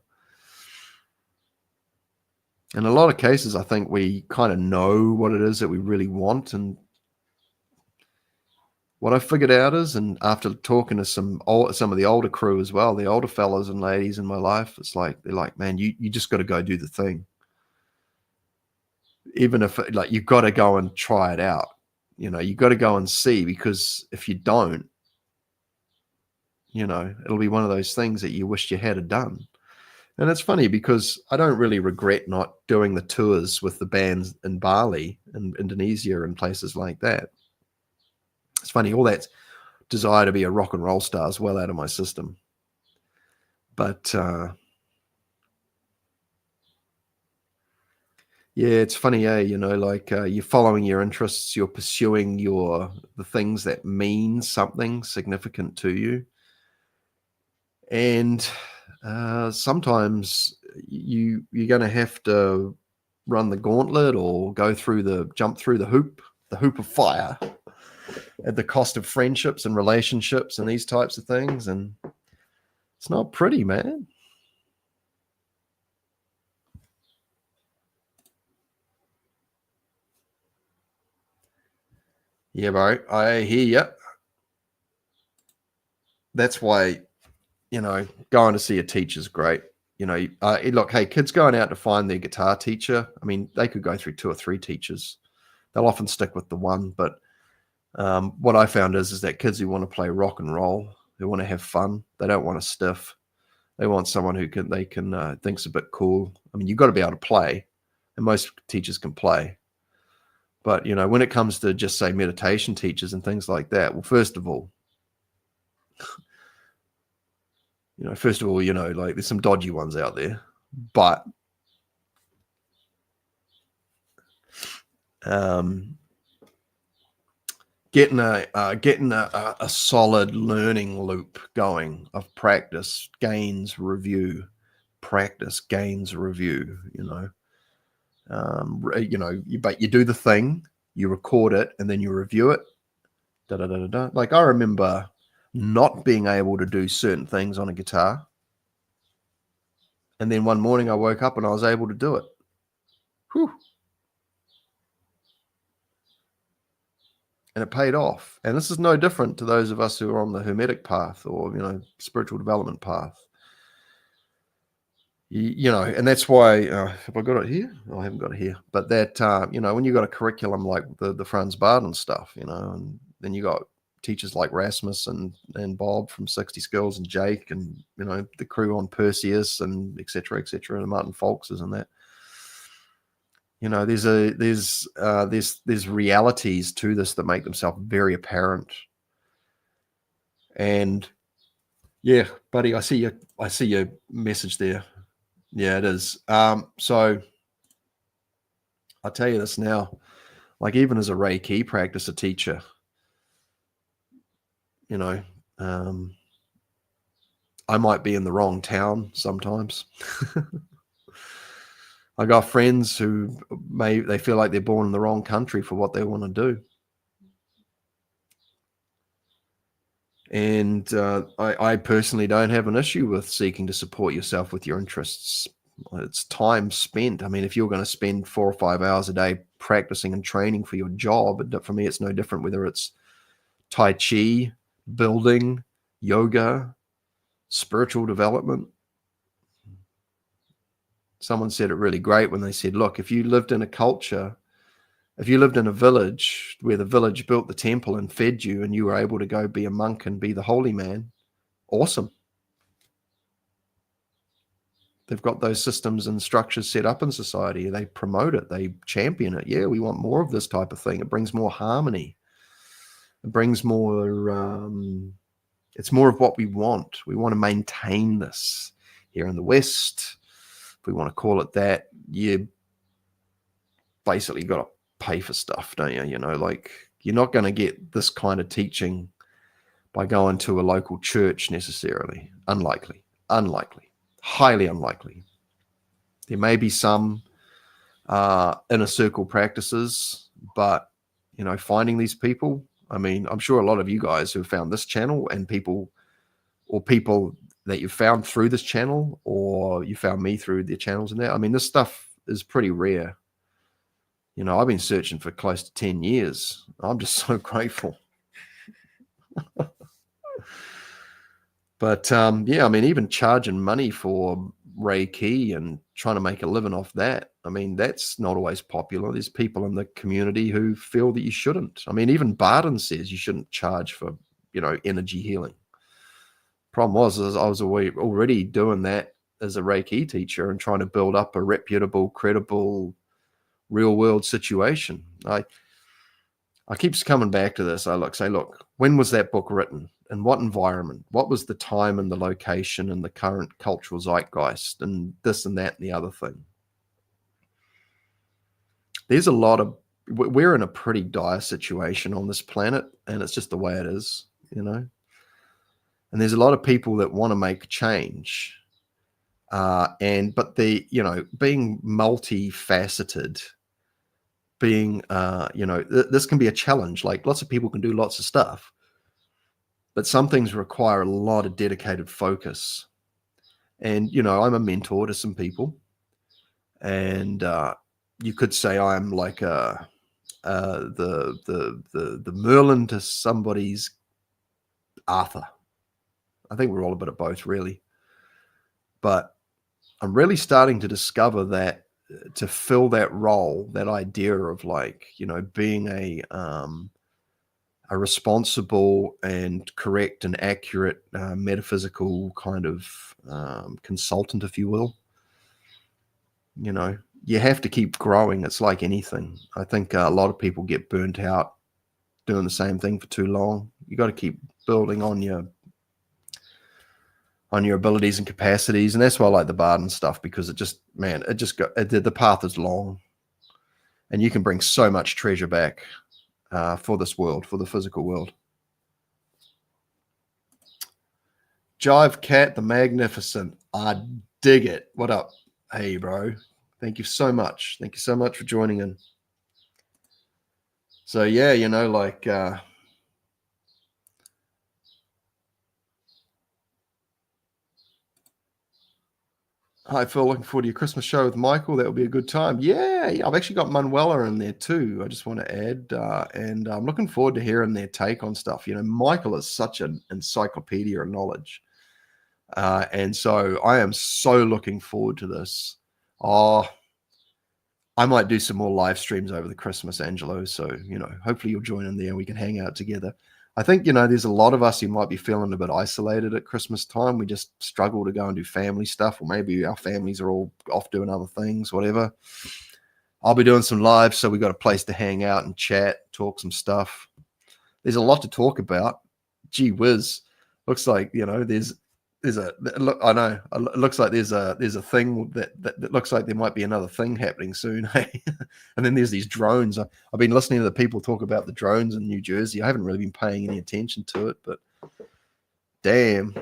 In a lot of cases, I think we kind of know what it is that we really want. And what I figured out is, and after talking to some of the older crew as well, the older fellas and ladies in my life, it's like, they're like, man, you just got to go do the thing. Even if you've got to go and try it out. you got to go and see, because if you don't, it'll be one of those things that you wish you had done. And it's funny because I don't really regret not doing the tours with the bands in Bali and Indonesia and places like that. It's funny, all that desire to be a rock and roll star is well out of my system. But yeah, it's funny, like you're following your interests, you're pursuing the things that mean something significant to you. And sometimes you're going to have to run the gauntlet or jump through the hoop of fire at the cost of friendships and relationships and these types of things. And it's not pretty, man. Yeah, bro, I hear you. That's why, going to see a teacher is great. Look, hey, kids going out to find their guitar teacher, I mean, they could go through 2 or 3 teachers. They'll often stick with the one. But what I found is that kids who want to play rock and roll, who want to have fun, they don't want a stiff. They want someone who thinks a bit cool. I mean, you've got to be able to play, and most teachers can play. But, when it comes to just say meditation teachers and things like that, well, first of all, like there's some dodgy ones out there, but getting a solid learning loop going of practice gains review, but you do the thing, you record it, and then you review it. Like, I remember not being able to do certain things on a guitar, and then one morning I woke up and I was able to do it. Whew. And it paid off. And this is no different to those of us who are on the Hermetic path or, spiritual development path. And that's why, have I got it here? Oh, I haven't got it here. But that, when you got a curriculum like the Franz Barden stuff, and then you got teachers like Rasmus and Bob from 60 Skills and Jake and, the crew on Perseus and et cetera, and Martin Folkses and that. There's realities to this that make themselves very apparent. And yeah, buddy, I see your message there. Yeah, it is. So I'll tell you this now, like, even as a Reiki practicer teacher, I might be in the wrong town sometimes. I got friends who they feel like they're born in the wrong country for what they want to do. And I personally don't have an issue with seeking to support yourself with your interests. It's time spent. I mean, if you're going to spend 4 or 5 hours a day practicing and training for your job, for me, it's no different whether it's Tai Chi, building, yoga, spiritual development. Someone said it really great when they said, look, if you lived in a village where the village built the temple and fed you and you were able to go be a monk and be the holy man, awesome. They've got those systems and structures set up in society. They promote it. They champion it. Yeah, we want more of this type of thing. It brings more harmony. It brings more, it's more of what we want. We want to maintain this here in the West. If we want to call it that, you basically got to pay for stuff, don't you? Like, you're not going to get this kind of teaching by going to a local church necessarily. Unlikely, highly unlikely. There may be some inner circle practices, but finding these people, I mean, I'm sure a lot of you guys who have found this channel and people that you found through this channel, or you found me through their channels and that, I mean, this stuff is pretty rare. I've been searching for close to 10 years. I'm just so grateful. But yeah, I mean, even charging money for Reiki and trying to make a living off that. I mean, that's not always popular. There's people in the community who feel that you shouldn't. I mean, even Barden says you shouldn't charge for, energy healing. Problem was I was already doing that as a Reiki teacher and trying to build up a reputable, credible, real world situation. I keep coming back to this. I say, look, when was that book written? In what environment? What was the time and the location and the current cultural zeitgeist and this and that and the other thing? There's a lot of, we're in a pretty dire situation on this planet, and it's just the way it is, And there's a lot of people that want to make change. But being multifaceted, being, this can be a challenge. Like lots of people can do lots of stuff, but some things require a lot of dedicated focus. And, I'm a mentor to some people, and you could say I'm like the Merlin to somebody's Arthur. I think we're all a bit of both, really. But I'm really starting to discover that to fill that role, that idea of like, being a responsible and correct and accurate metaphysical kind of consultant, if you will. You have to keep growing. It's like anything. I think a lot of people get burnt out doing the same thing for too long. You got to keep building on your abilities and capacities, and that's why I like the Barden stuff, because the path is long, and you can bring so much treasure back for this world, for the physical world. Jive Cat the Magnificent, I dig it. What up? Hey, bro. Thank you so much. Thank you so much for joining in. So yeah, hi Phil, looking forward to your Christmas show with Michael. That will be a good time. Yeah, I've actually got Manuela in there too. I just want to add, and I'm looking forward to hearing their take on stuff. Michael is such an encyclopedia of knowledge, and so I am so looking forward to this. Oh, I might do some more live streams over the Christmas, Angelo. So, hopefully you'll join in there and we can hang out together. I think, there's a lot of us who might be feeling a bit isolated at Christmas time. We just struggle to go and do family stuff, or maybe our families are all off doing other things, whatever. I'll be doing some live, so we got a place to hang out and chat, talk some stuff. There's a lot to talk about. Gee whiz. Looks like, I know. It looks like there's a thing that looks like there might be another thing happening soon. Hey, and then there's these drones. I've been listening to the people talk about the drones in New Jersey. I haven't really been paying any attention to it, but damn,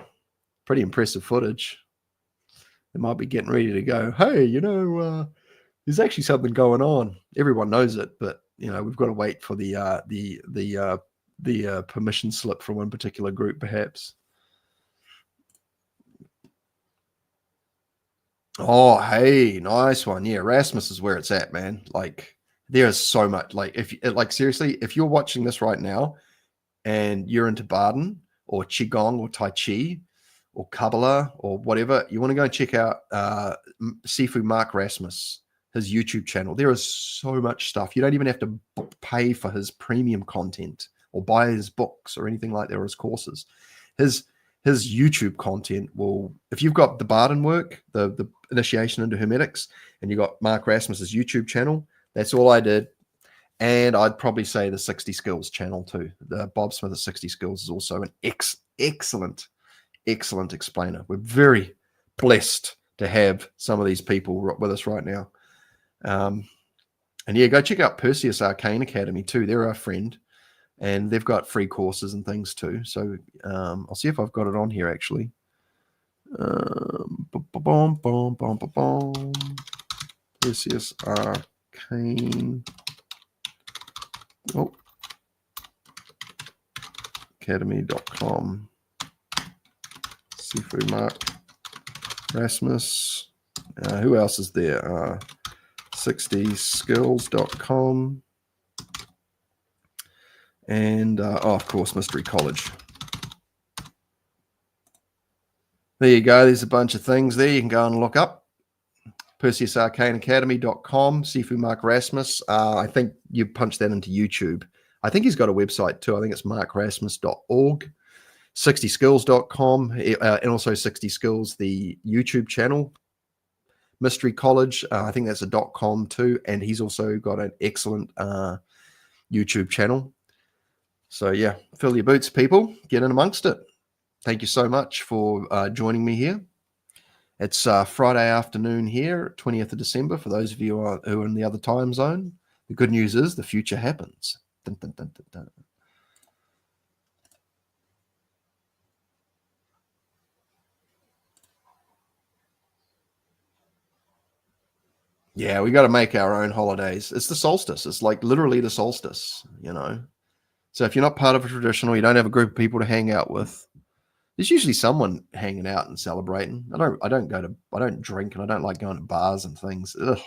pretty impressive footage. They might be getting ready to go. Hey, there's actually something going on. Everyone knows it, but we've got to wait for the permission slip from one particular group, perhaps. Oh, hey, nice one. Yeah, Erasmus is where it's at, man. Like, there is so much. Like, seriously, if you're watching this right now and you're into Baden or Qigong or Tai Chi or Kabbalah or whatever, you want to go and check out Sifu Mark Rasmus, his YouTube channel. There is so much stuff. You don't even have to pay for his premium content or buy his books or anything like that, or his courses. His YouTube content will, if you've got the Barden work, the initiation into Hermetics, and you got Mark Rasmus's YouTube channel, that's all I did. And I'd probably say the 60 Skills channel too. The Bob Smith at 60 Skills is also an excellent explainer. We're very blessed to have some of these people with us right now. And yeah, go check out Perseus Arcane Academy too. They're our friend. And they've got free courses and things too. So I'll see if I've got it on here actually. Perseus Arcane. Oh. Academy.com. Sifu Mark Rasmus. Who else is there? 60skills.com. And, of course, Mystery College. There you go. There's a bunch of things there you can go and look up. PerseusArcaneAcademy.com, Sifu Mark Rasmus. I think you punch that into YouTube. I think he's got a website too. I think it's markrasmus.org. 60skills.com, and also 60 Skills, the YouTube channel. Mystery College, I think that's a .com too. And he's also got an excellent YouTube channel. So yeah, fill your boots, people. Get in amongst it. Thank you so much for joining me here. It's Friday afternoon here, 20th of December, for those of you who are in the other time zone. The good news is the future happens. Dun, dun, dun, dun, dun. Yeah, we got to make our own holidays. It's the solstice. It's like literally the solstice, you know. So if you're not part of a traditional, you don't have a group of people to hang out with, there's usually someone hanging out and celebrating. I don't drink, and I don't like going to bars and things. Ugh.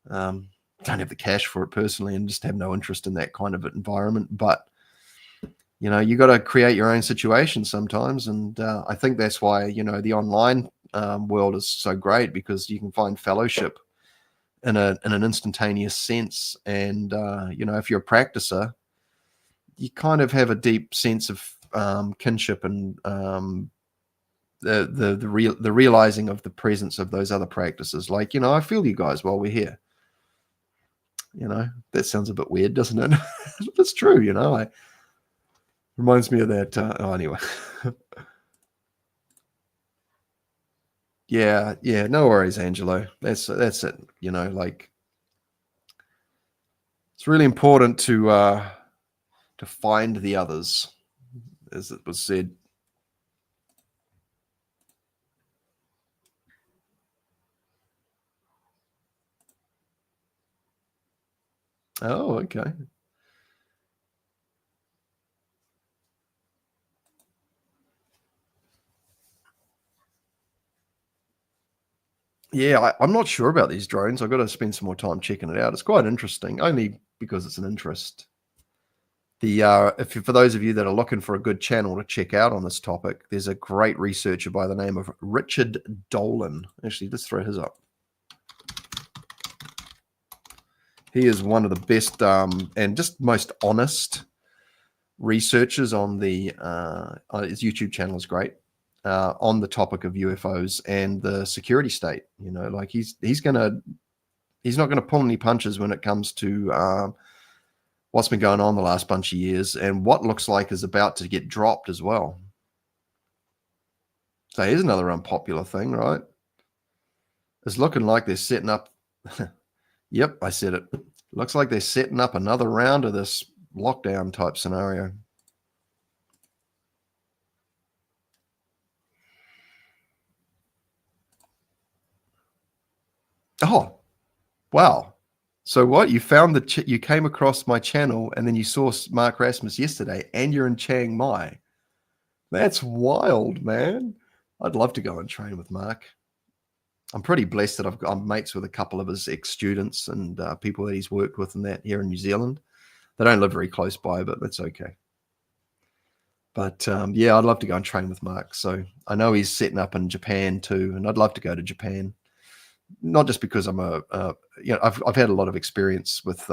Don't have the cash for it personally, and just have no interest in that kind of environment. But you know, you got to create your own situation sometimes, and I think that's why, you know, the online world is so great, because you can find fellowship in an instantaneous sense. And you know, if you're a practicer, you kind of have a deep sense of kinship and the realizing of the presence of those other practices. Like, you know, I feel you guys while we're here. You know, that sounds a bit weird, doesn't it? It's true, you know. Reminds me of that. Anyway. Yeah, no worries, Angelo. That's it. You know, like, it's really important to find the others, as it was said. Oh, okay. Yeah, I'm not sure about these drones. I've got to spend some more time checking it out. It's quite interesting, only because it's an interest. For those of you that are looking for a good channel to check out on this topic, there's a great researcher by the name of Richard Dolan. Actually, let's throw his up. He is one of the best and just most honest researchers on his YouTube channel is great on the topic of UFOs and the security state. You know, like he's not gonna pull any punches when it comes to what's been going on the last bunch of years and what looks like is about to get dropped as well. So here's another unpopular thing, right? It's looking like they're setting up. Yep, I said it. Looks like they're setting up another round of this lockdown type scenario. Oh, wow. So what? You found you came across my channel and then you saw Mark Rasmus yesterday and you're in Chiang Mai. That's wild, man. I'd love to go and train with Mark. I'm pretty blessed that I'm mates with a couple of his ex-students and people that he's worked with and that here in New Zealand. They don't live very close by, but that's okay. But yeah, I'd love to go and train with Mark. So I know he's setting up in Japan too, and I'd love to go to Japan. Not just because I'm I've had a lot of experience with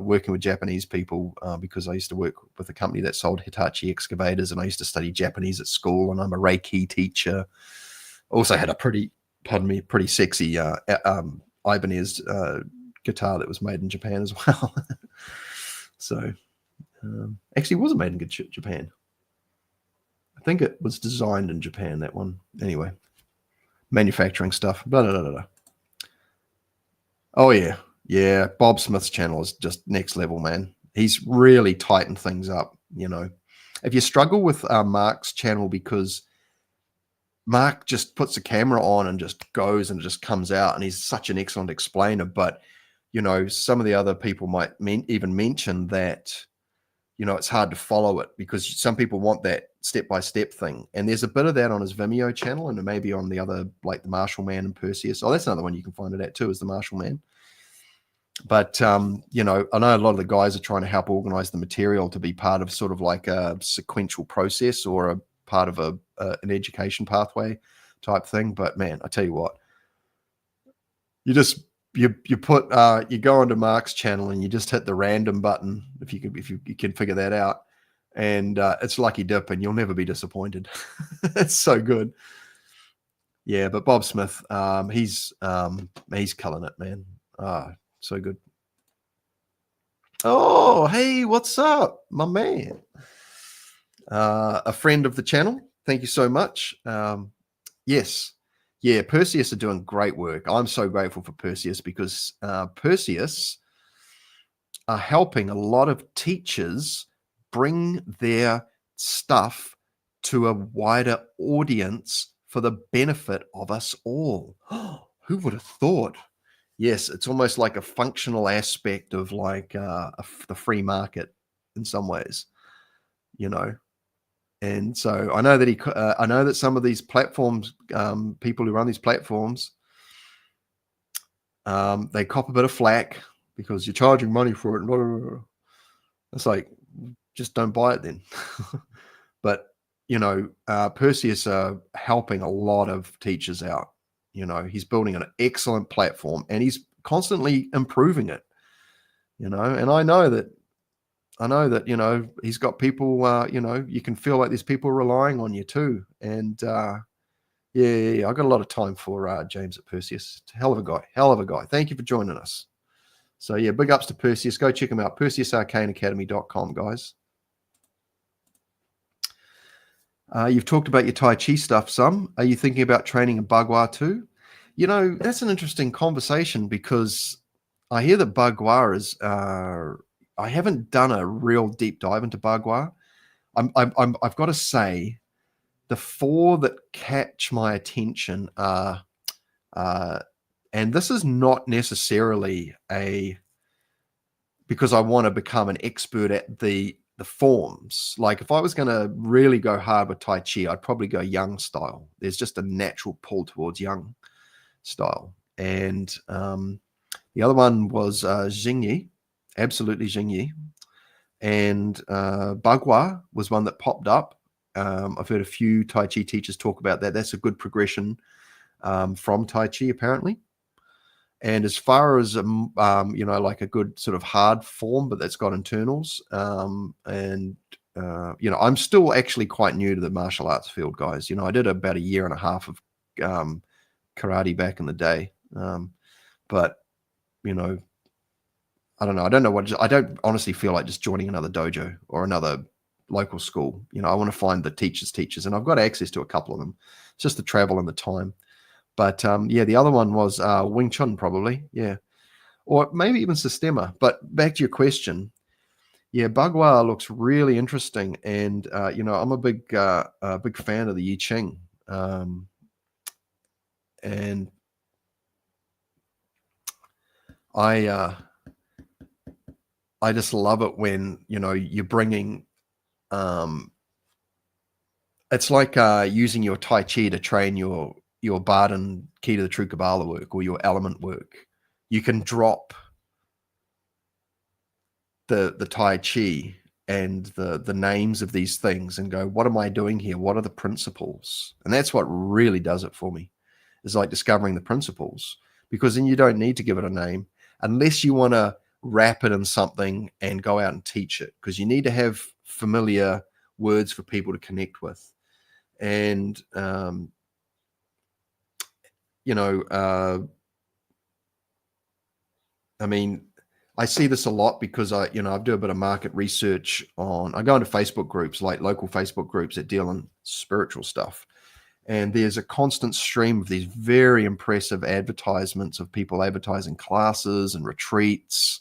working with Japanese people because I used to work with a company that sold Hitachi excavators, and I used to study Japanese at school, and I'm a Reiki teacher. Also had a pretty sexy Ibanez guitar that was made in Japan as well. So actually, it wasn't made in Japan. I think it was designed in Japan, that one. Anyway, manufacturing stuff. Blah, blah, blah, blah. Oh, yeah. Yeah, Bob Smith's channel is just next level, man. He's really tightened things up, you know. If you struggle with Mark's channel because Mark just puts the camera on and just goes and it just comes out, and he's such an excellent explainer, but, you know, some of the other people might even mention that, you know, it's hard to follow it because some people want that step-by-step thing. And there's a bit of that on his Vimeo channel and maybe on the other, like the Marshall Man and Perseus. Oh, that's another one you can find it at too, is the Marshall Man. But, you know, I know a lot of the guys are trying to help organize the material to be part of sort of like a sequential process or a part of an education pathway type thing. But man, I tell you what, you just you put you go onto Mark's channel and you just hit the random button if you can figure that out, and it's Lucky Dip, and you'll never be disappointed. It's so good. Yeah, but Bob Smith, he's killing it, man. So good. Oh, hey, what's up, my man? A friend of the channel. Thank you so much. Yes. Yeah, Perseus are doing great work. I'm so grateful for Perseus because Perseus are helping a lot of teachers bring their stuff to a wider audience for the benefit of us all. Who would have thought? Yes, it's almost like a functional aspect of like the free market in some ways, you know. And so I know that I know that some of these platforms, people who run these platforms, they cop a bit of flack because you're charging money for it. Blah, blah, blah. It's like, just don't buy it then. But you know, Perseus are helping a lot of teachers out. You know, he's building an excellent platform and he's constantly improving it. You know, and I know that you know he's got people. You know, you can feel like there's people relying on you too. And yeah, I got a lot of time for James at Perseus. Hell of a guy. Thank you for joining us. So yeah, big ups to Perseus. Go check him out. PerseusArcaneAcademy.com, guys. You've talked about your Tai Chi stuff some. Are you thinking about training in Bagua too? You know, that's an interesting conversation because I hear that Bagua is. I haven't done a real deep dive into Bagua. I've got to say, the four that catch my attention are, and this is not necessarily because I want to become an expert at the forms. Like if I was going to really go hard with Tai Chi, I'd probably go Yang style. There's just a natural pull towards Yang style. And the other one was Xingyi, absolutely Xingyi. And Bagua was one that popped up. I've heard a few Tai Chi teachers talk about that. That's a good progression from Tai Chi, apparently. And as far as you know, like a good sort of hard form, but that's got internals. And you know, I'm still actually quite new to the martial arts field, guys. You know, I did about a year and a half of karate back in the day, but you know, I don't know. I don't honestly feel like just joining another dojo or another local school. You know, I want to find the teachers, and I've got access to a couple of them. It's just the travel and the time. But yeah, the other one was Wing Chun, probably. Yeah, or maybe even Sistema. But back to your question, yeah, Bagua looks really interesting, and you know, I'm a big fan of the I Ching, and I just love it when, you know, you're bringing, it's like using your Tai Chi to train your Baden Key to the True Kabbalah work or your element work. You can drop the Tai Chi and the names of these things and go, what am I doing here? What are the principles? And that's what really does it for me. It's like discovering the principles, because then you don't need to give it a name unless you want to wrap it in something and go out and teach it, because you need to have familiar words for people to connect with. And you know, I mean, I see this a lot because I do a bit of market research I go into Facebook groups, like local Facebook groups that deal in spiritual stuff. And there's a constant stream of these very impressive advertisements of people advertising classes and retreats.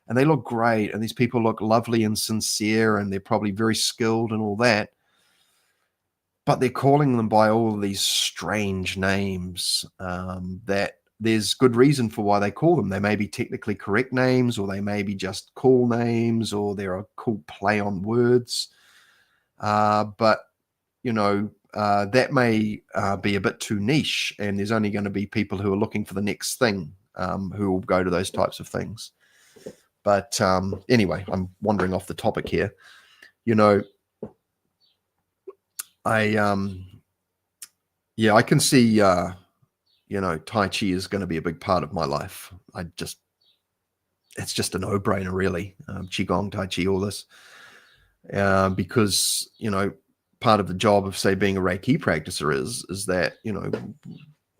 And they look great. And these people look lovely and sincere, and they're probably very skilled and all that. But they're calling them by all of these strange names that there's good reason for why they call them. They may be technically correct names, or they may be just cool names, or they're a cool play on words. But, you know, that may be a bit too niche, and there's only going to be people who are looking for the next thing who will go to those types of things. But anyway, I'm wandering off the topic here. You know, I Yeah, I can see, Tai Chi is going to be a big part of my life. It's just a no-brainer, really. Qigong, Tai Chi, all this. Because, part of the job of, say, being a Reiki practicer is that,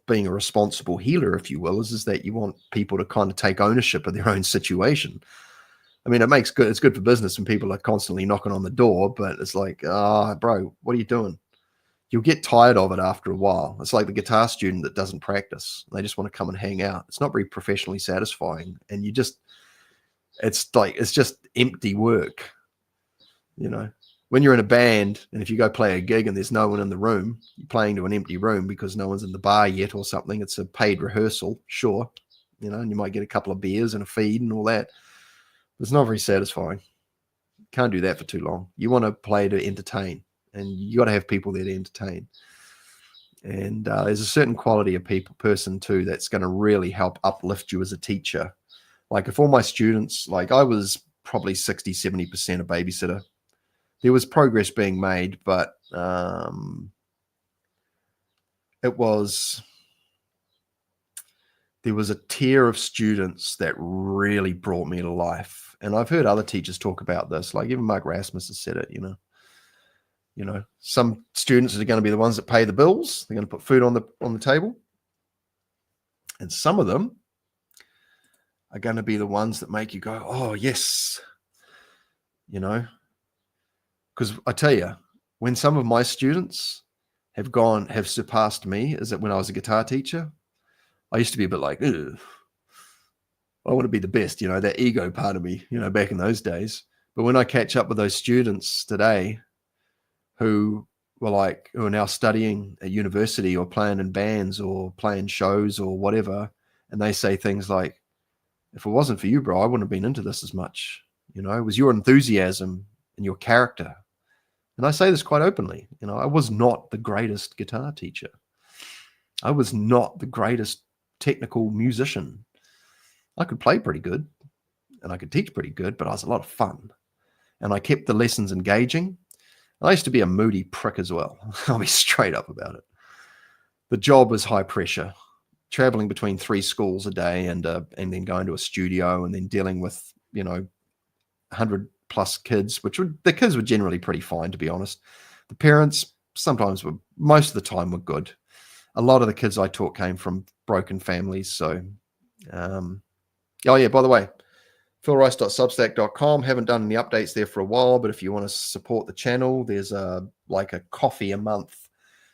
being a responsible healer, if you will, is that you want people to kind of take ownership of their own situation. I mean, it's good for business when people are constantly knocking on the door, but it's like, bro, what are you doing? You'll get tired of it after a while. It's like the guitar student that doesn't practice. They just want to come and hang out. It's not very professionally satisfying. And it's just empty work, when you're in a band and if you go play a gig and there's no one in the room, you're playing to an empty room because no one's in the bar yet or something. It's a paid rehearsal, sure, and you might get a couple of beers and a feed and all that. But it's not very satisfying. Can't do that for too long. You want to play to entertain, and you got to have people there to entertain. And there's a certain quality of person too that's going to really help uplift you as a teacher. Like if all my students, like I was probably 60-70% a babysitter. There was progress being made, but there was a tier of students that really brought me to life. And I've heard other teachers talk about this, like even Mark Rasmus has said it, some students are going to be the ones that pay the bills. They're going to put food on the table. And some of them are going to be the ones that make you go, oh, yes, because I tell you, when some of my students have surpassed me, is that when I was a guitar teacher, I used to be a bit like, ugh, I want to be the best, that ego part of me, back in those days. But when I catch up with those students today who are now studying at university or playing in bands or playing shows or whatever, and they say things like, if it wasn't for you, bro, I wouldn't have been into this as much. It was your enthusiasm and your character. And I say this quite openly. I was not the greatest guitar teacher. I was not the greatest technical musician. I could play pretty good and I could teach pretty good, but I was a lot of fun. And I kept the lessons engaging. I used to be a moody prick as well. I'll be straight up about it. The job was high pressure, traveling between 3 schools a day and then going to a studio and then dealing with, 100 plus kids, the kids were generally pretty fine, to be honest. The parents most of the time were good. A lot of the kids I taught came from broken families. So, oh yeah, by the way, philrice.substack.com. Haven't done any updates there for a while, but if you want to support the channel, there's a coffee a month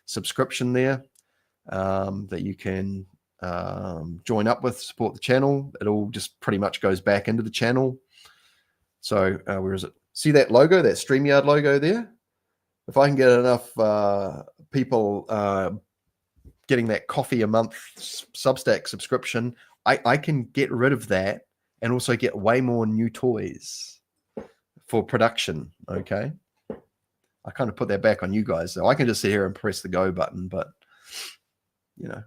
subscription there that you can join up with, support the channel. It all just pretty much goes back into the channel. So where is it? See that logo, that StreamYard logo there? If I can get enough people getting that coffee a month Substack subscription, I can get rid of that and also get way more new toys for production, okay? I kind of put that back on you guys. So I can just sit here and press the go button, but, if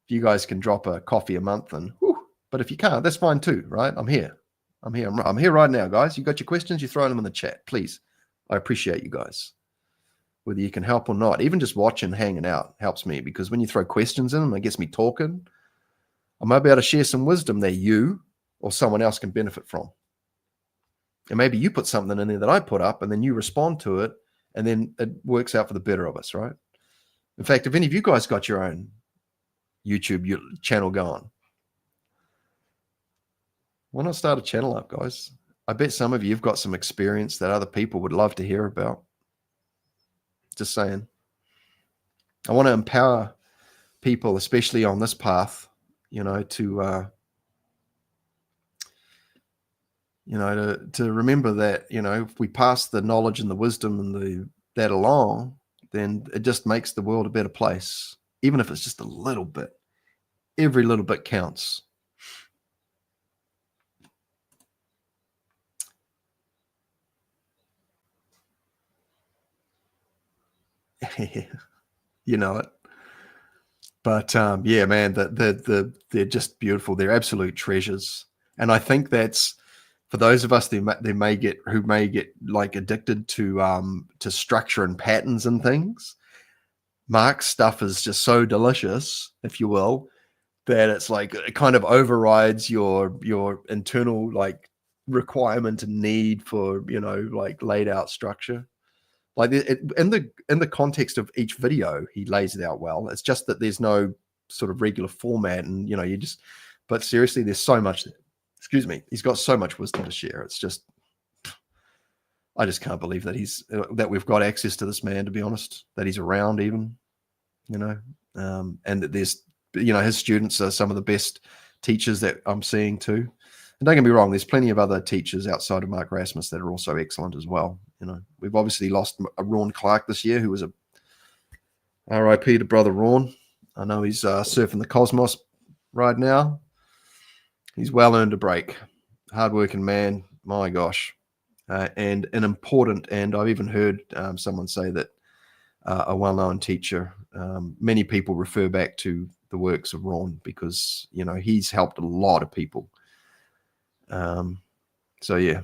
you guys can drop a coffee a month, and but if you can't, that's fine too, right? I'm here right now, guys. You got your questions, you throw them in the chat, please. I appreciate you guys. Whether you can help or not, even just watching, hanging out helps me, because when you throw questions in, it gets me talking. I might be able to share some wisdom that you or someone else can benefit from. And maybe you put something in there that I put up and then you respond to it and then it works out for the better of us, right? In fact, if any of you guys got your own YouTube channel going, why not start a channel up, guys? I bet some of you have got some experience that other people would love to hear about. Just saying. I want to empower people, especially on this path, to remember that, if we pass the knowledge and the wisdom and that along, then it just makes the world a better place. Even if it's just a little bit. Every little bit counts. You know it. But yeah, man, they're just beautiful. They're absolute treasures. And I think that's, for those of us who may get like addicted to structure and patterns and things, Mark's stuff is just so delicious, if you will, that it's like it kind of overrides your internal like requirement and need for, you know, like laid out structure. Like in the context of each video, he lays it out well. It's just that there's no sort of regular format, and you know, you just. But seriously, there's so much. Excuse me. He's got so much wisdom to share. It's just, I just can't believe that that we've got access to this man. To be honest, that he's around even, you know, and that there's, you know, his students are some of the best teachers that I'm seeing too. And don't get me wrong, there's plenty of other teachers outside of Mark Rasmus that are also excellent as well. You know, we've obviously lost Ron Clark this year, who was a R.I.P. to brother Ron. I know he's surfing the cosmos right now. He's well earned a break. Hardworking man, my gosh. And an important, and I've even heard someone say that a well-known teacher, many people refer back to the works of Ron because, you know, he's helped a lot of people. So yeah,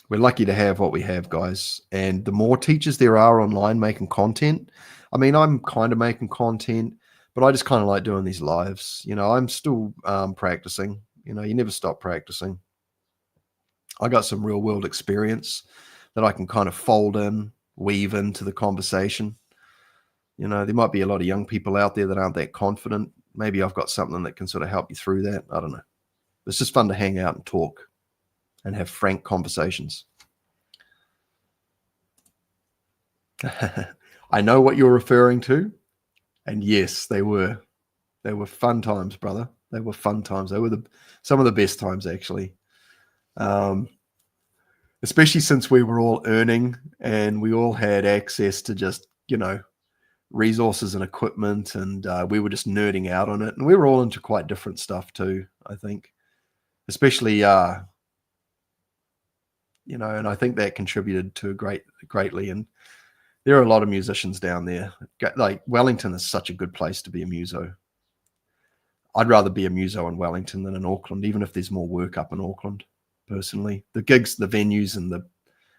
we're lucky to have what we have, guys. And the more teachers there are online making content, I mean, I'm kind of making content, but I just kind of like doing these lives. You know, I'm still practicing. You know, you never stop practicing. I got some real world experience that I can kind of fold in, weave into the conversation. You know, there might be a lot of young people out there that aren't that confident. Maybe I've got something that can sort of help you through that. I don't know. It's just fun to hang out and talk and have frank conversations. I know what you're referring to. And yes, they were. They were fun times, brother. They were fun times. They were some of the best times, actually. Especially since we were all earning and we all had access to just, you know, resources and equipment, and we were just nerding out on it. And we were all into quite different stuff too, I think. Especially, you know, and I think that contributed to greatly. And there are a lot of musicians down there. Like Wellington is such a good place to be a muso. I'd rather be a muso in Wellington than in Auckland, even if there's more work up in Auckland. Personally, the gigs, the venues, and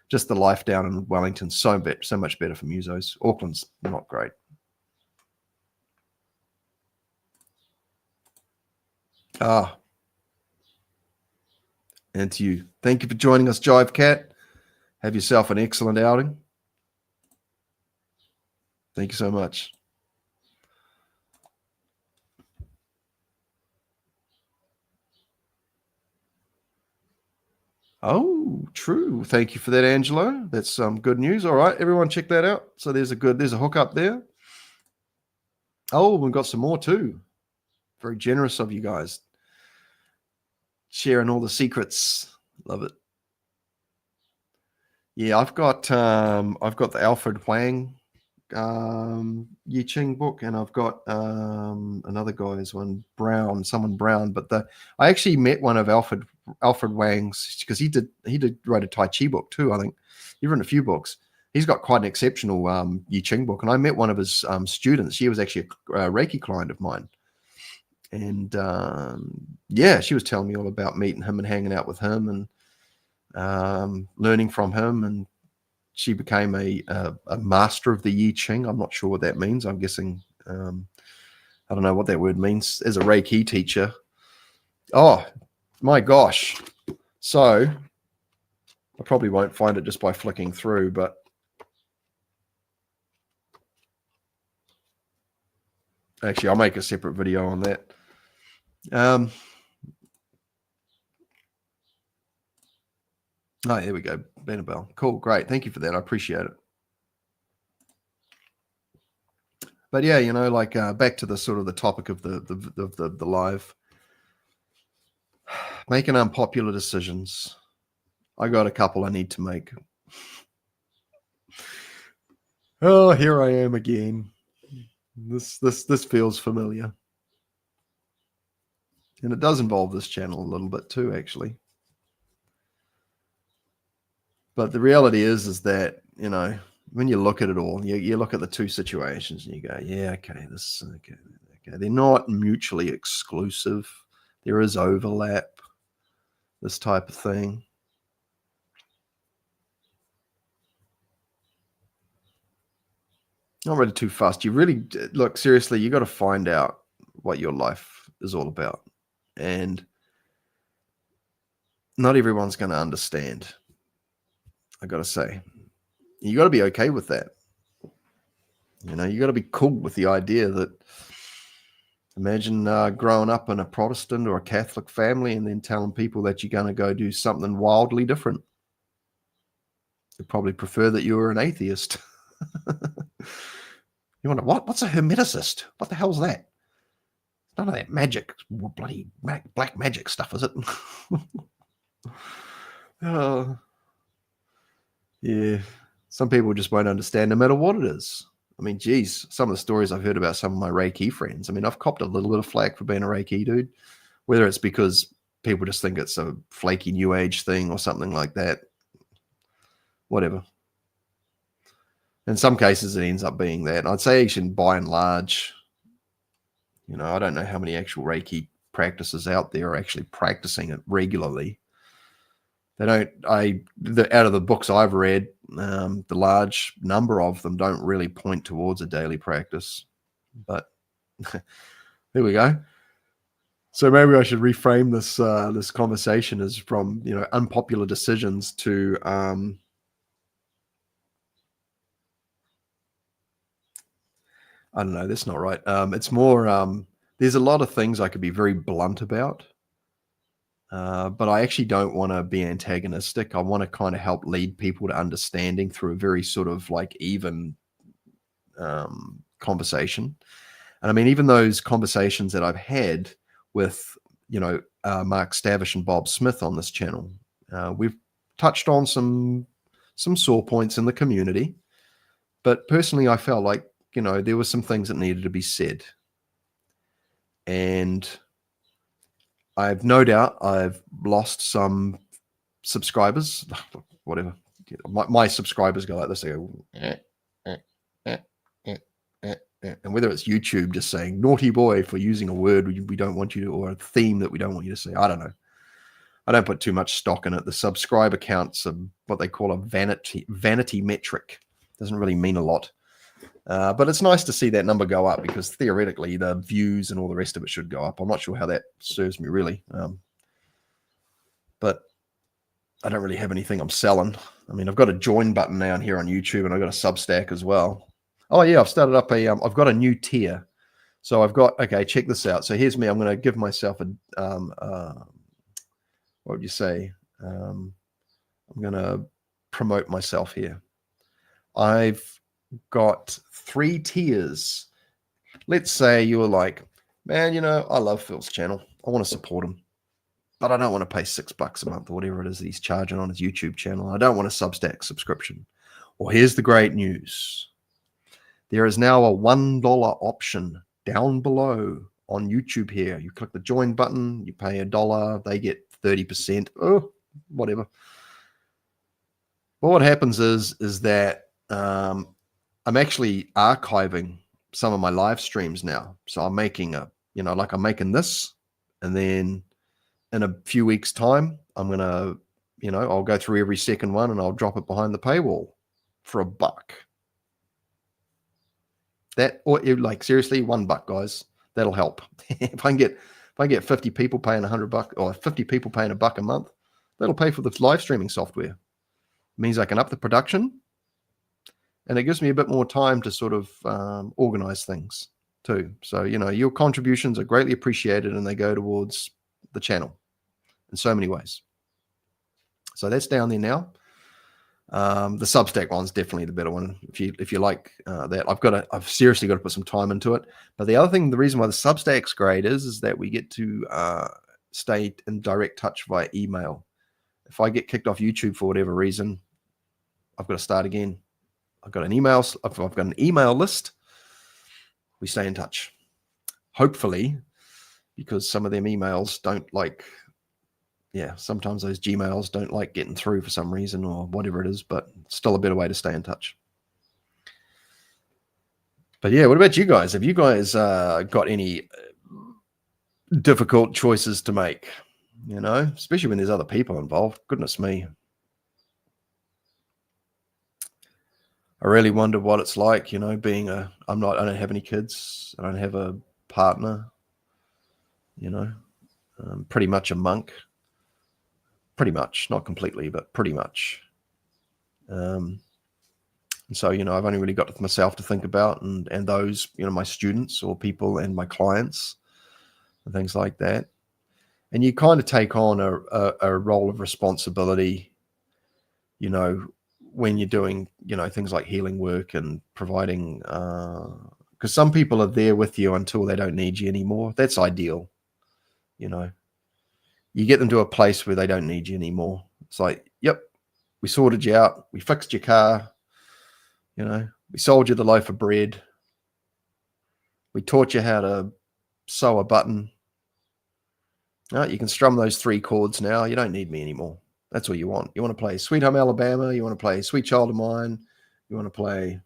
just the life down in Wellington so much better for musos. Auckland's not great. And to you, thank you for joining us, Jive Cat. Have yourself an excellent outing. Thank you so much. Oh, true. Thank you for that, Angelo. That's some good news. All right, everyone, check that out. So there's a hook up there. Oh, we've got some more too. Very generous of you guys, sharing all the secrets. Love it. Yeah, I've got the Alfred Huang Yi Ching book, and I've got another guy's one, someone Brown. But I actually met one of Alfred Wang's, because he did write a Tai Chi book too. I think he's written a few books. He's got quite an exceptional Yi Ching book, and I met one of his students. She was actually a Reiki client of mine, and yeah, she was telling me all about meeting him and hanging out with him and learning from him, and she became a master of the Yi Ching. I'm not sure what that means. I'm guessing, I don't know what that word means, as a Reiki teacher. Oh, my gosh. So I probably won't find it just by flicking through, but actually I'll make a separate video on that. Oh, there we go. Benabel. Cool. Great. Thank you for that. I appreciate it. But yeah, you know, like back to the sort of the topic of the live, making unpopular decisions. I got a couple I need to make. Oh, here I am again. This feels familiar, and it does involve this channel a little bit too, actually. But the reality is that, you know, when you look at it all, you look at the two situations and you go, yeah, okay, okay. They're not mutually exclusive. There is overlap, this type of thing. Not really too fast. You really look, seriously, you got to find out what your life is all about. And not everyone's going to understand. I got to say, you got to be okay with that. You got to be cool with the idea that, imagine growing up in a Protestant or a Catholic family and then telling people that you're going to go do something wildly different. You'd probably prefer that you were an atheist. You wonder, what's a hermeticist? What the hell's that? None of that magic, bloody black magic stuff, is it? Yeah. Some people just won't understand no matter what it is. I mean, geez, some of the stories I've heard about some of my Reiki friends. I mean, I've copped a little bit of flack for being a Reiki dude, whether it's because people just think it's a flaky new age thing or something like that. Whatever. In some cases, it ends up being that. I'd say, actually, by and large, I don't know how many actual Reiki practices out there are actually practicing it regularly. They don't. Out of the books I've read, the large number of them don't really point towards a daily practice. But there we go. So maybe I should reframe this conversation as from unpopular decisions to I don't know. That's not right. It's more. There's a lot of things I could be very blunt about. But I actually don't want to be antagonistic. I want to kind of help lead people to understanding through a very sort of like even conversation. And I mean, even those conversations that I've had with, Mark Stavish and Bob Smith on this channel, we've touched on some sore points in the community. But personally, I felt like, there were some things that needed to be said. And I've no doubt I've lost some subscribers, whatever. My subscribers go like this. They go, and whether it's YouTube just saying naughty boy for using a word we don't want you to, or a theme that we don't want you to say, I don't know. I don't put too much stock in it. The subscriber counts are what they call a vanity metric. Doesn't really mean a lot. But it's nice to see that number go up, because theoretically the views and all the rest of it should go up. I'm not sure how that serves me really. But I don't really have anything I'm selling. I mean, I've got a join button down here on YouTube, and I've got a Substack as well. Oh yeah, I've started up I've got a new tier. So I've got, okay, check this out. So here's me. I'm going to give myself what would you say? I'm going to promote myself here. I've got 3 tiers. Let's say you were like, man, I love Phil's channel. I want to support him, but I don't want to pay $6 a month or whatever it is that he's charging on his YouTube channel. I don't want a Substack subscription. Well, here's the great news. There is now a $1 option down below on YouTube here. You click the join button, you pay $1, they get 30%. Oh, whatever. Well, what happens is that I'm actually archiving some of my live streams now. So I'm making I'm making this, and then in a few weeks' time, I'm going to, I'll go through every second one and I'll drop it behind the paywall for $1. That, or like, seriously, $1, guys, that'll help. If I get 50 people paying $100 or 50 people paying $1 a month, that'll pay for the live streaming software. It means I can up the production, and it gives me a bit more time to sort of organize things too. So, your contributions are greatly appreciated, and they go towards the channel in so many ways. So that's down there now. The Substack one's definitely the better one. If you like that, I've seriously got to put some time into it. But the other thing, the reason why the Substack's great is that we get to stay in direct touch via email. If I get kicked off YouTube for whatever reason, I've got to start again. I've got an email list. We stay in touch. Hopefully, because some of them emails don't sometimes those Gmails don't like getting through for some reason or whatever it is, but still a better way to stay in touch. But yeah, what about you guys? Have you guys got any difficult choices to make? Especially when there's other people involved. Goodness me. I really wonder what it's like, being I don't have any kids. I don't have a partner, pretty much a monk. Pretty much, not completely, but pretty much. And so, I've only really got myself to think about and those, my students or people and my clients and things like that. And you kind of take on a role of responsibility, when you're doing, things like healing work and providing, because some people are there with you until they don't need you anymore. That's ideal. You get them to a place where they don't need you anymore. It's like, yep, we sorted you out. We fixed your car. We sold you the loaf of bread. We taught you how to sew a button. You can strum those 3 chords now. You don't need me anymore. That's what you want. You want to play Sweet Home Alabama. You want to play Sweet Child of Mine. You want to play,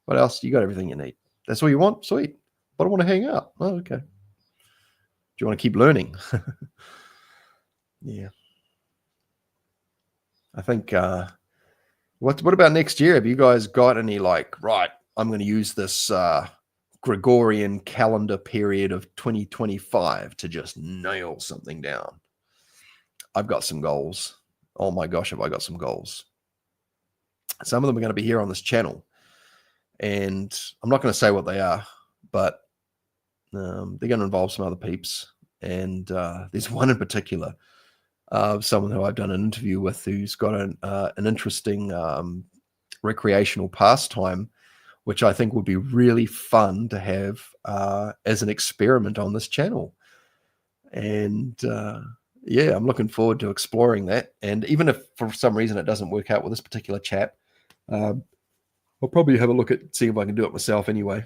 what else? You got everything you need. That's all you want? Sweet. But I want to hang out. Oh, okay. Do you want to keep learning? Yeah. I think, what about next year? Have you guys got any right, I'm going to use this Gregorian calendar period of 2025 to just nail something down? I've got some goals. Oh my gosh, have I got some goals. Some of them are going to be here on this channel. And I'm not going to say what they are, but they're going to involve some other peeps. And there's one in particular, someone who I've done an interview with who's got an interesting recreational pastime, which I think would be really fun to have as an experiment on this channel. And yeah, I'm looking forward to exploring that. And even if for some reason it doesn't work out with this particular chap, I'll probably have a look at see if I can do it myself anyway.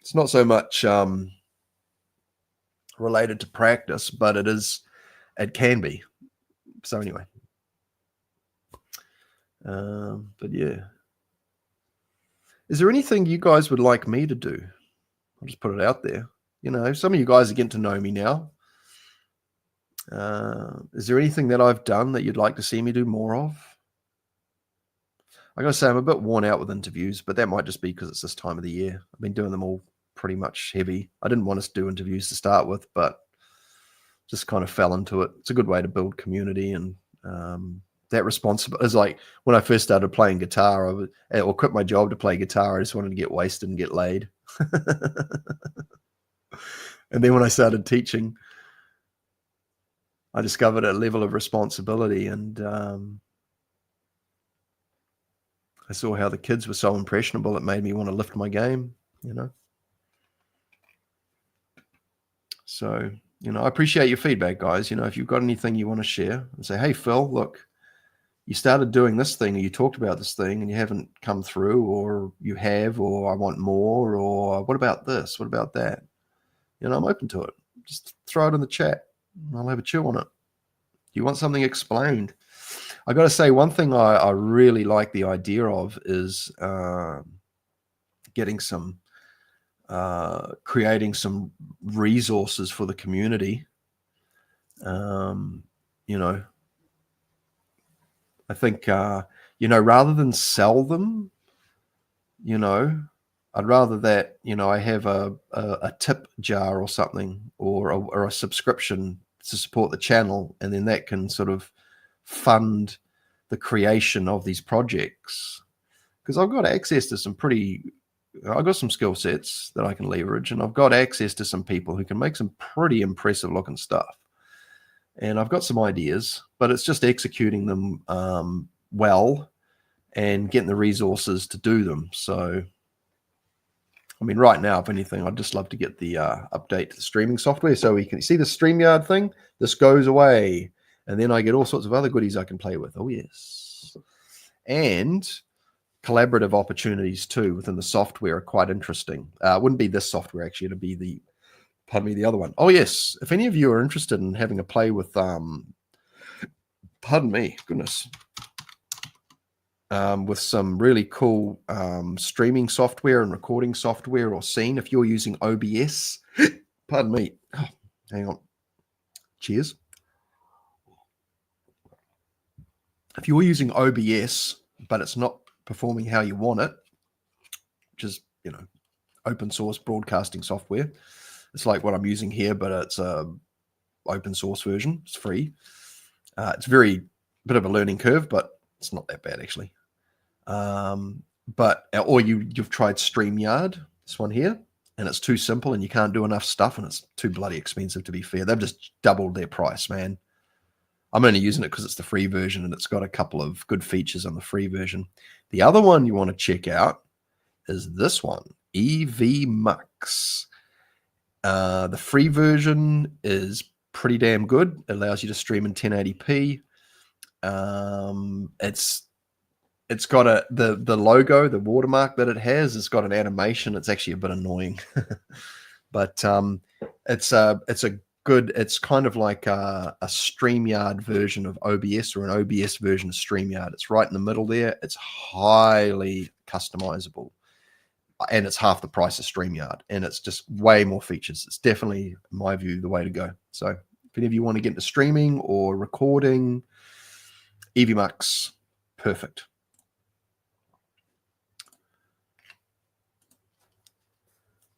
It's not so much related to practice, but it can be. So anyway, but yeah. Is there anything you guys would like me to do? I'll just put it out there. Some of you guys are getting to know me now. Is there anything that I've done that you'd like to see me do more of? I gotta say, I'm a bit worn out with interviews, but that might just be because it's this time of the year. I've been doing them all pretty much heavy. I didn't want us to do interviews to start with, but just kind of fell into it. It's a good way to build community, and that responsibility is like when I first started playing guitar, or quit my job to play guitar. I just wanted to get wasted and get laid. And then when I started teaching, I discovered a level of responsibility, and I saw how the kids were so impressionable. It made me want to lift my game, So, I appreciate your feedback, guys. If you've got anything you want to share and say, hey, Phil, look, you started doing this thing, or you talked about this thing and you haven't come through, or you have, or I want more, or what about this? What about that? I'm open to it. Just throw it in the chat and I'll have a chew on it. Do you want something explained? I got to say, one thing I really like the idea of is getting some, creating some resources for the community. I think, rather than sell them, I'd rather that, I have a tip jar or something, or a subscription to support the channel, and then that can sort of fund the creation of these projects. Because I've got access to I've got some skill sets that I can leverage, and I've got access to some people who can make some pretty impressive looking stuff. And I've got some ideas, but it's just executing them well and getting the resources to do them. So, I mean, right now, if anything, I'd just love to get the update to the streaming software so we can see the StreamYard thing. This goes away, and then I get all sorts of other goodies I can play with. Oh, yes. And collaborative opportunities, too, within the software are quite interesting. It wouldn't be this software, actually. It'd be the other one. Oh, yes. If any of you are interested in having a play with, with some really cool streaming software and recording software or scene, if you're using OBS, pardon me. Oh, hang on. Cheers. If you're using OBS, but it's not performing how you want it, which is, open source broadcasting software. It's like what I'm using here, but it's a open source version. It's free. It's very bit of a learning curve, but it's not that bad actually. Or you've tried StreamYard, this one here, and it's too simple and you can't do enough stuff and it's too bloody expensive, to be fair. They've just doubled their price, man. I'm only using it because it's the free version and it's got a couple of good features on the free version. The other one you want to check out is this one, EVMux. The free version is pretty damn good. It allows you to stream in 1080p. It's got the logo, the watermark that it has, it's got an animation. It's actually a bit annoying, but it's kind of like a StreamYard version of OBS or an OBS version of StreamYard. It's right in the middle there. It's highly customizable, and it's half the price of StreamYard, and it's just way more features. It's definitely, in my view, the way to go. So if any of you want to get into streaming or recording, EVMux, perfect.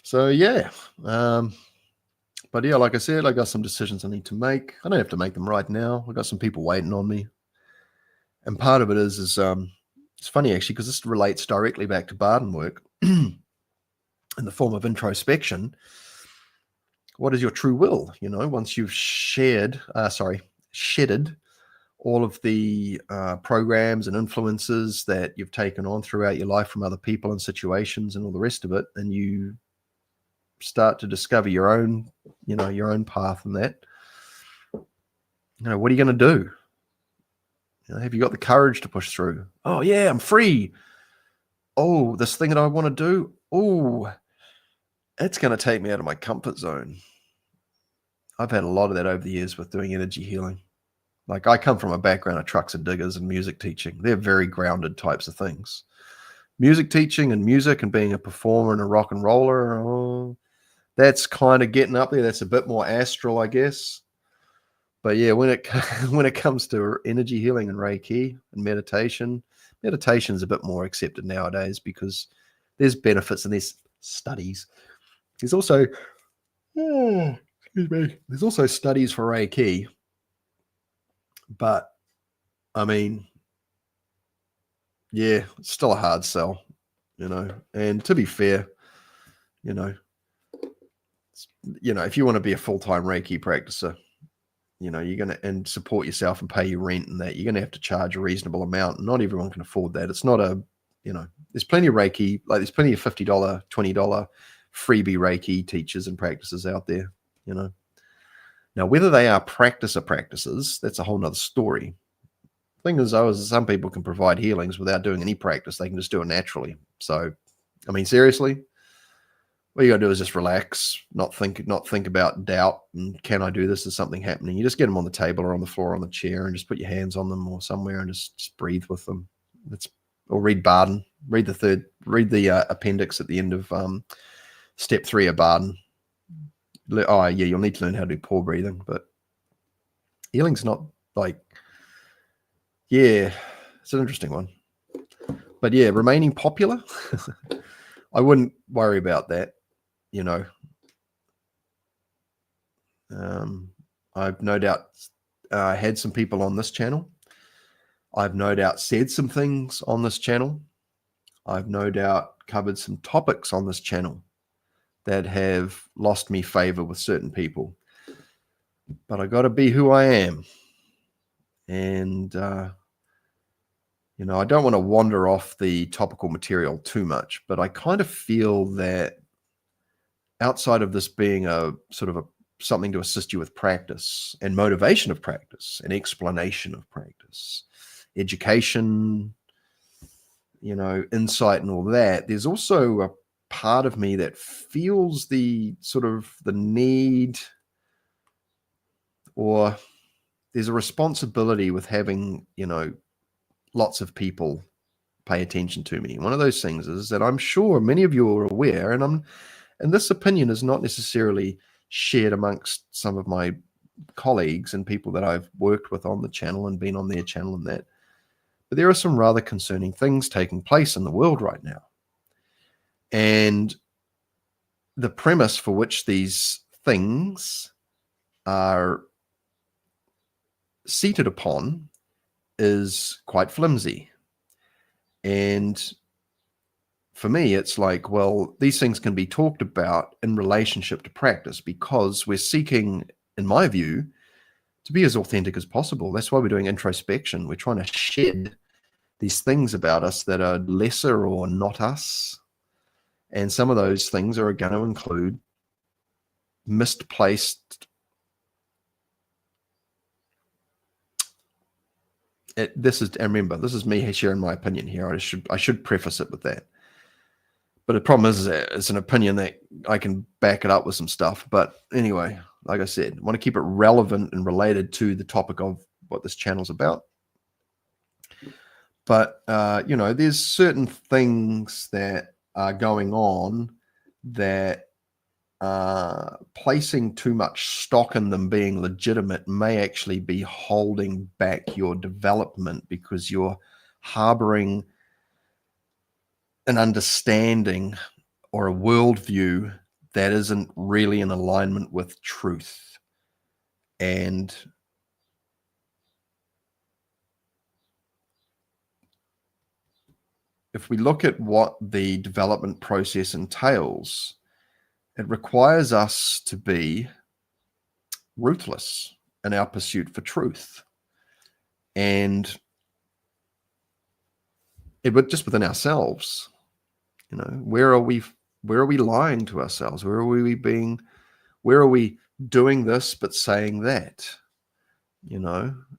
So yeah, but yeah, like I said, I got some decisions I need to make. I don't have to make them right now. I got some people waiting on me, and part of it is it's funny actually, because this relates directly back to Barden work in the form of introspection. What is your true will? Once you've shedded all of the programs and influences that you've taken on throughout your life from other people and situations and all the rest of it, and you start to discover your own path and that, what are you going to do? Have you got the courage to push through? Oh yeah, I'm free. Oh, this thing that I want to do, oh, it's going to take me out of my comfort zone. I've had a lot of that over the years with doing energy healing. Like, I come from a background of trucks and diggers and music teaching. They're very grounded types of things. Music teaching and music and being a performer and a rock and roller, that's kind of getting up there. That's a bit more astral, I guess. But yeah, when it comes to energy healing and Reiki and meditation's a bit more accepted nowadays because there's benefits and there's studies. There's also, there's also studies for Reiki. But I mean, yeah, it's still a hard sell, and to be fair, if you want to be a full-time Reiki practicer, you're going to, and support yourself and pay your rent and that, you're going to have to charge a reasonable amount. And not everyone can afford that. It's not there's plenty of Reiki, like there's plenty of $50, $20 freebie Reiki teachers and practices out there, Now, whether they are practices, that's a whole nother story. The thing is, though, is some people can provide healings without doing any practice. They can just do it naturally. So, I mean, seriously, what you got to do is just relax, not think about doubt and can I do this? Is something happening? You just get them on the table or on the floor or on the chair and just put your hands on them or somewhere and just breathe with them. Or read Barden. Read the appendix at the end of step 3 of Barden. Oh yeah, you'll need to learn how to do pore breathing, but healing's not like, yeah, it's an interesting one. But yeah, remaining popular, I wouldn't worry about that. I've no doubt had some people on this channel. I've no doubt said some things on this channel. I've no doubt covered some topics on this channel that have lost me favor with certain people. But I got to be who I am. And, I don't want to wander off the topical material too much, but I kind of feel that outside of this being a sort of something to assist you with practice and motivation of practice and explanation of practice, education, insight and all that, there's also a part of me that feels the sort of the need, or there's a responsibility with having, lots of people pay attention to me. One of those things is that I'm sure many of you are aware, and this opinion is not necessarily shared amongst some of my colleagues and people that I've worked with on the channel and been on their channel and that, but there are some rather concerning things taking place in the world right now. And the premise for which these things are seated upon is quite flimsy. And for me, it's like, well, these things can be talked about in relationship to practice because we're seeking, in my view, to be as authentic as possible. That's why we're doing introspection. We're trying to shed these things about us that are lesser or not us. And some of those things are going to include misplaced. And remember, this is me sharing my opinion here. I should preface it with that. But the problem is it's an opinion that I can back it up with some stuff. But anyway, like I said, I want to keep it relevant and related to the topic of what this channel's about. But, there's certain things that are going on that placing too much stock in them being legitimate may actually be holding back your development because you're harboring an understanding or a worldview that isn't really in alignment with truth. And if we look at what the development process entails, it requires us to be ruthless in our pursuit for truth. And just within ourselves, where are we lying to ourselves? Where are we doing this but saying that?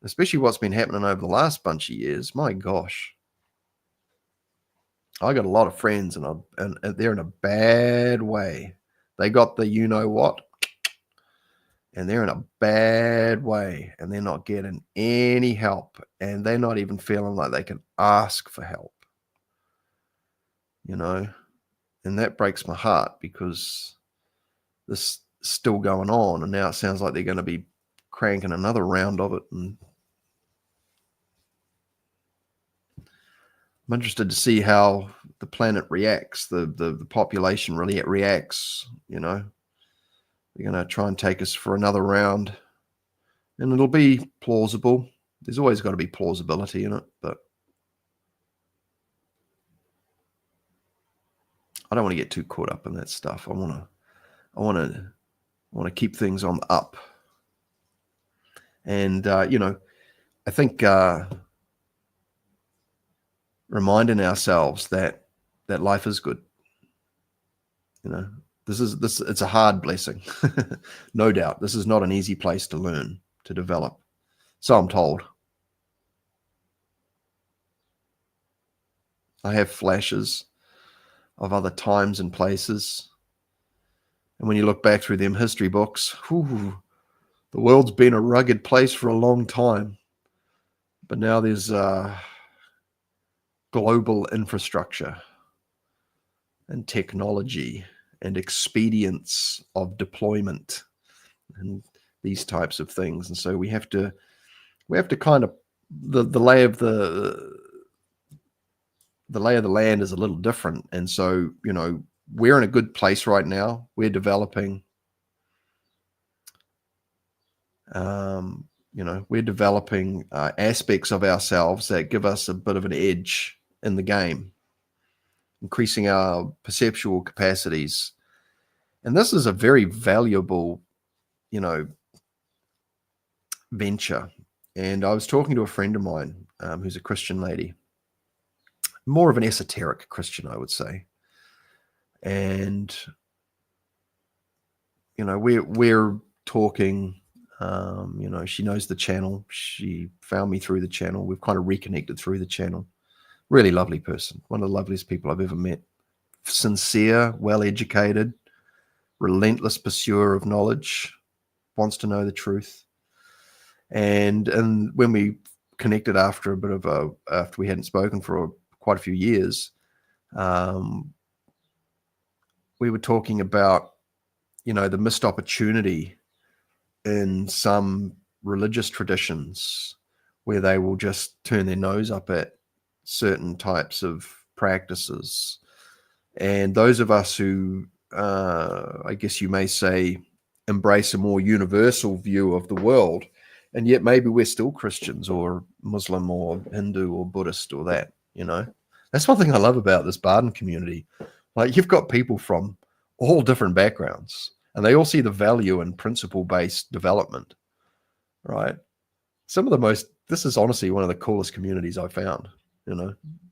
Especially what's been happening over the last bunch of years. My gosh. I got a lot of friends and they're in a bad way. They got the you-know-what, and they're in a bad way, and they're not getting any help, and they're not even feeling like they can ask for help, and that breaks my heart because this is still going on, and now it sounds like they're going to be cranking another round of it, and I'm interested to see how the planet reacts, the population really reacts, They're going to try and take us for another round, and it'll be plausible. There's always got to be plausibility in it, but I don't want to get too caught up in that stuff. I want to keep things on the up. And, I think reminding ourselves that life is good. It's a hard blessing. No doubt. This is not an easy place to learn, to develop. So I'm told. I have flashes of other times and places. And when you look back through them history books, the world's been a rugged place for a long time. But now there's global infrastructure and technology and expedience of deployment and these types of things. And so we have to kind of, the lay of the lay of the land is a little different. And so, we're in a good place right now. We're developing, we're developing aspects of ourselves that give us a bit of an edge in the game, increasing our perceptual capacities. And this is a very valuable, venture. And I was talking to a friend of mine who's a Christian lady, more of an esoteric Christian, I would say. And, we're talking, she knows the channel. She found me through the channel. We've kind of reconnected through the channel. Really lovely person. One of the loveliest people I've ever met. Sincere, well-educated, relentless pursuer of knowledge, wants to know the truth. And when we connected after after we hadn't spoken for quite a few years, we were talking about, the missed opportunity in some religious traditions where they will just turn their nose up at certain types of practices And those of us who, I guess you may say, embrace a more universal view of the world, and yet maybe we're still Christians or Muslim or Hindu or Buddhist or that, That's one thing I love about this Barden community. Like, you've got people from all different backgrounds, and they all see the value in principle-based development, right? This is honestly one of the coolest communities I've found,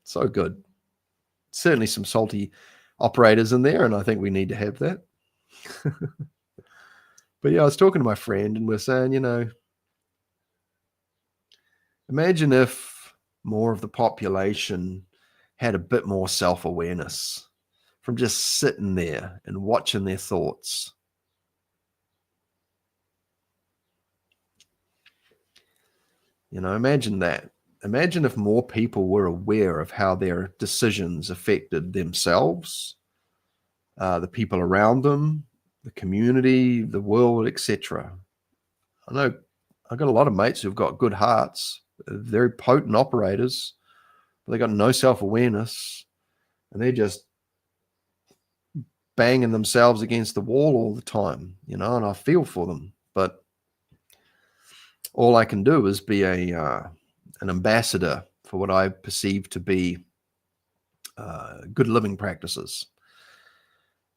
so good. Certainly some salty operators in there, and I think we need to have that. But yeah, I was talking to my friend, and we're saying, imagine if more of the population had a bit more self-awareness from just sitting there and watching their thoughts. Imagine that. Imagine if more people were aware of how their decisions affected themselves, the people around them, the community, the world, etc. I know I've got a lot of mates who've got good hearts, very potent operators, but they got no self-awareness, and they're just banging themselves against the wall all the time, and I feel for them. But all I can do is be an ambassador for what I perceive to be good living practices.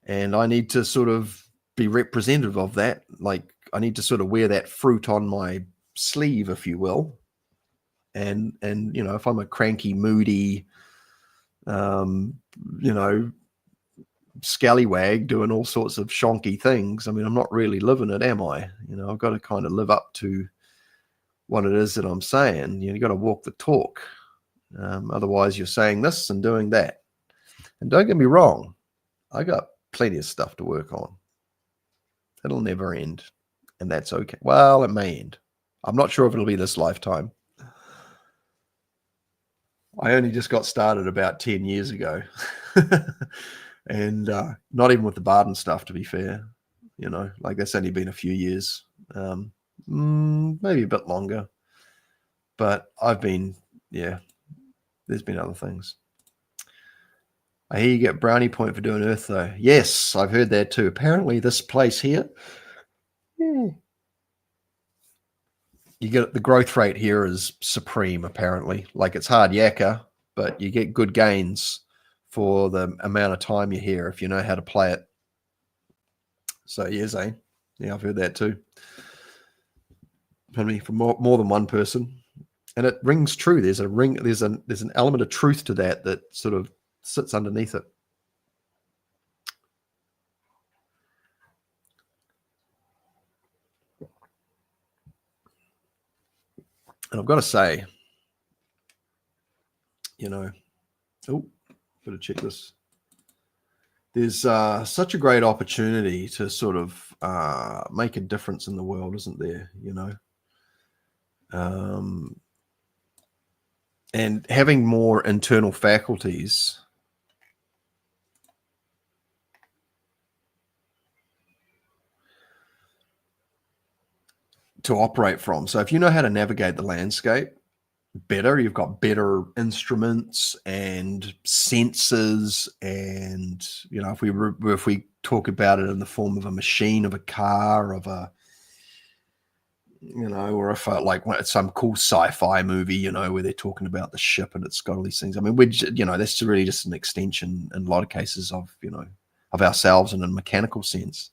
And I need to sort of be representative of that. Like, I need to sort of wear that fruit on my sleeve, if you will. And if I'm a cranky, moody, scallywag doing all sorts of shonky things, I mean, I'm not really living it, am I? I've got to kind of live up to what it is that I'm saying. You've got to walk the talk. Otherwise, you're saying this and doing that. And don't get me wrong, I got plenty of stuff to work on. It'll never end, and that's okay. Well, it may end. I'm not sure if it'll be this lifetime. I only just got started about 10 years ago. And not even with the Barden stuff, to be fair. Like, that's only been a few years. Maybe a bit longer. But there's been other things. I hear you get brownie point for doing Earth, though. Yes, I've heard that too. Apparently this place here, you get the growth rate here is supreme, apparently. Like, it's hard yakka, but you get good gains for the amount of time you're here if you know how to play it. So yeah, Zane. Yeah, I've heard that too. Pardon me, for more than one person. And it rings true. There's an element of truth to that sort of sits underneath it. And I've got to say, better check this. There's such a great opportunity to sort of make a difference in the world, isn't there? And having more internal faculties to operate from. So if you know how to navigate the landscape better, you've got better instruments and sensors, and if we talk about it in the form of a machine, of a car, of a or if like some cool sci-fi movie, where they're talking about the ship and it's got all these things. I mean, that's really just an extension in a lot of cases of of ourselves in a mechanical sense.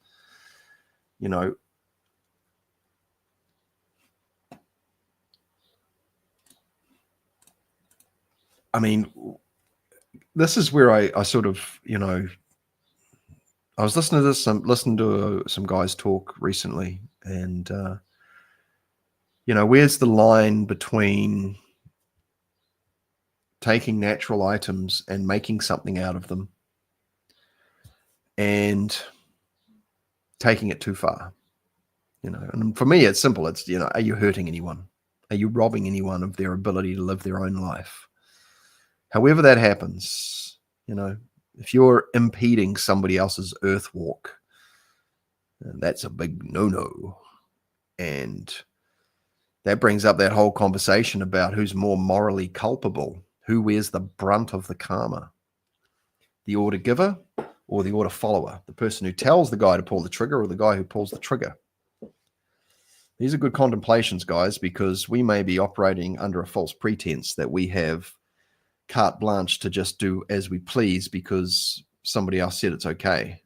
I mean, this is where I sort of, I was listening to some guys talk recently, and where's the line between taking natural items and making something out of them and taking it too far? And for me, it's simple. It's, are you hurting anyone? Are you robbing anyone of their ability to live their own life? However that happens, if you're impeding somebody else's earth walk, that's a big no-no. And that brings up that whole conversation about who's more morally culpable, who wears the brunt of the karma. the order giver or the order follower, the person who tells the guy to pull the trigger or the guy who pulls the trigger. These are good contemplations, guys, because we may be operating under a false pretense that we have carte blanche to just do as we please because somebody else said it's okay.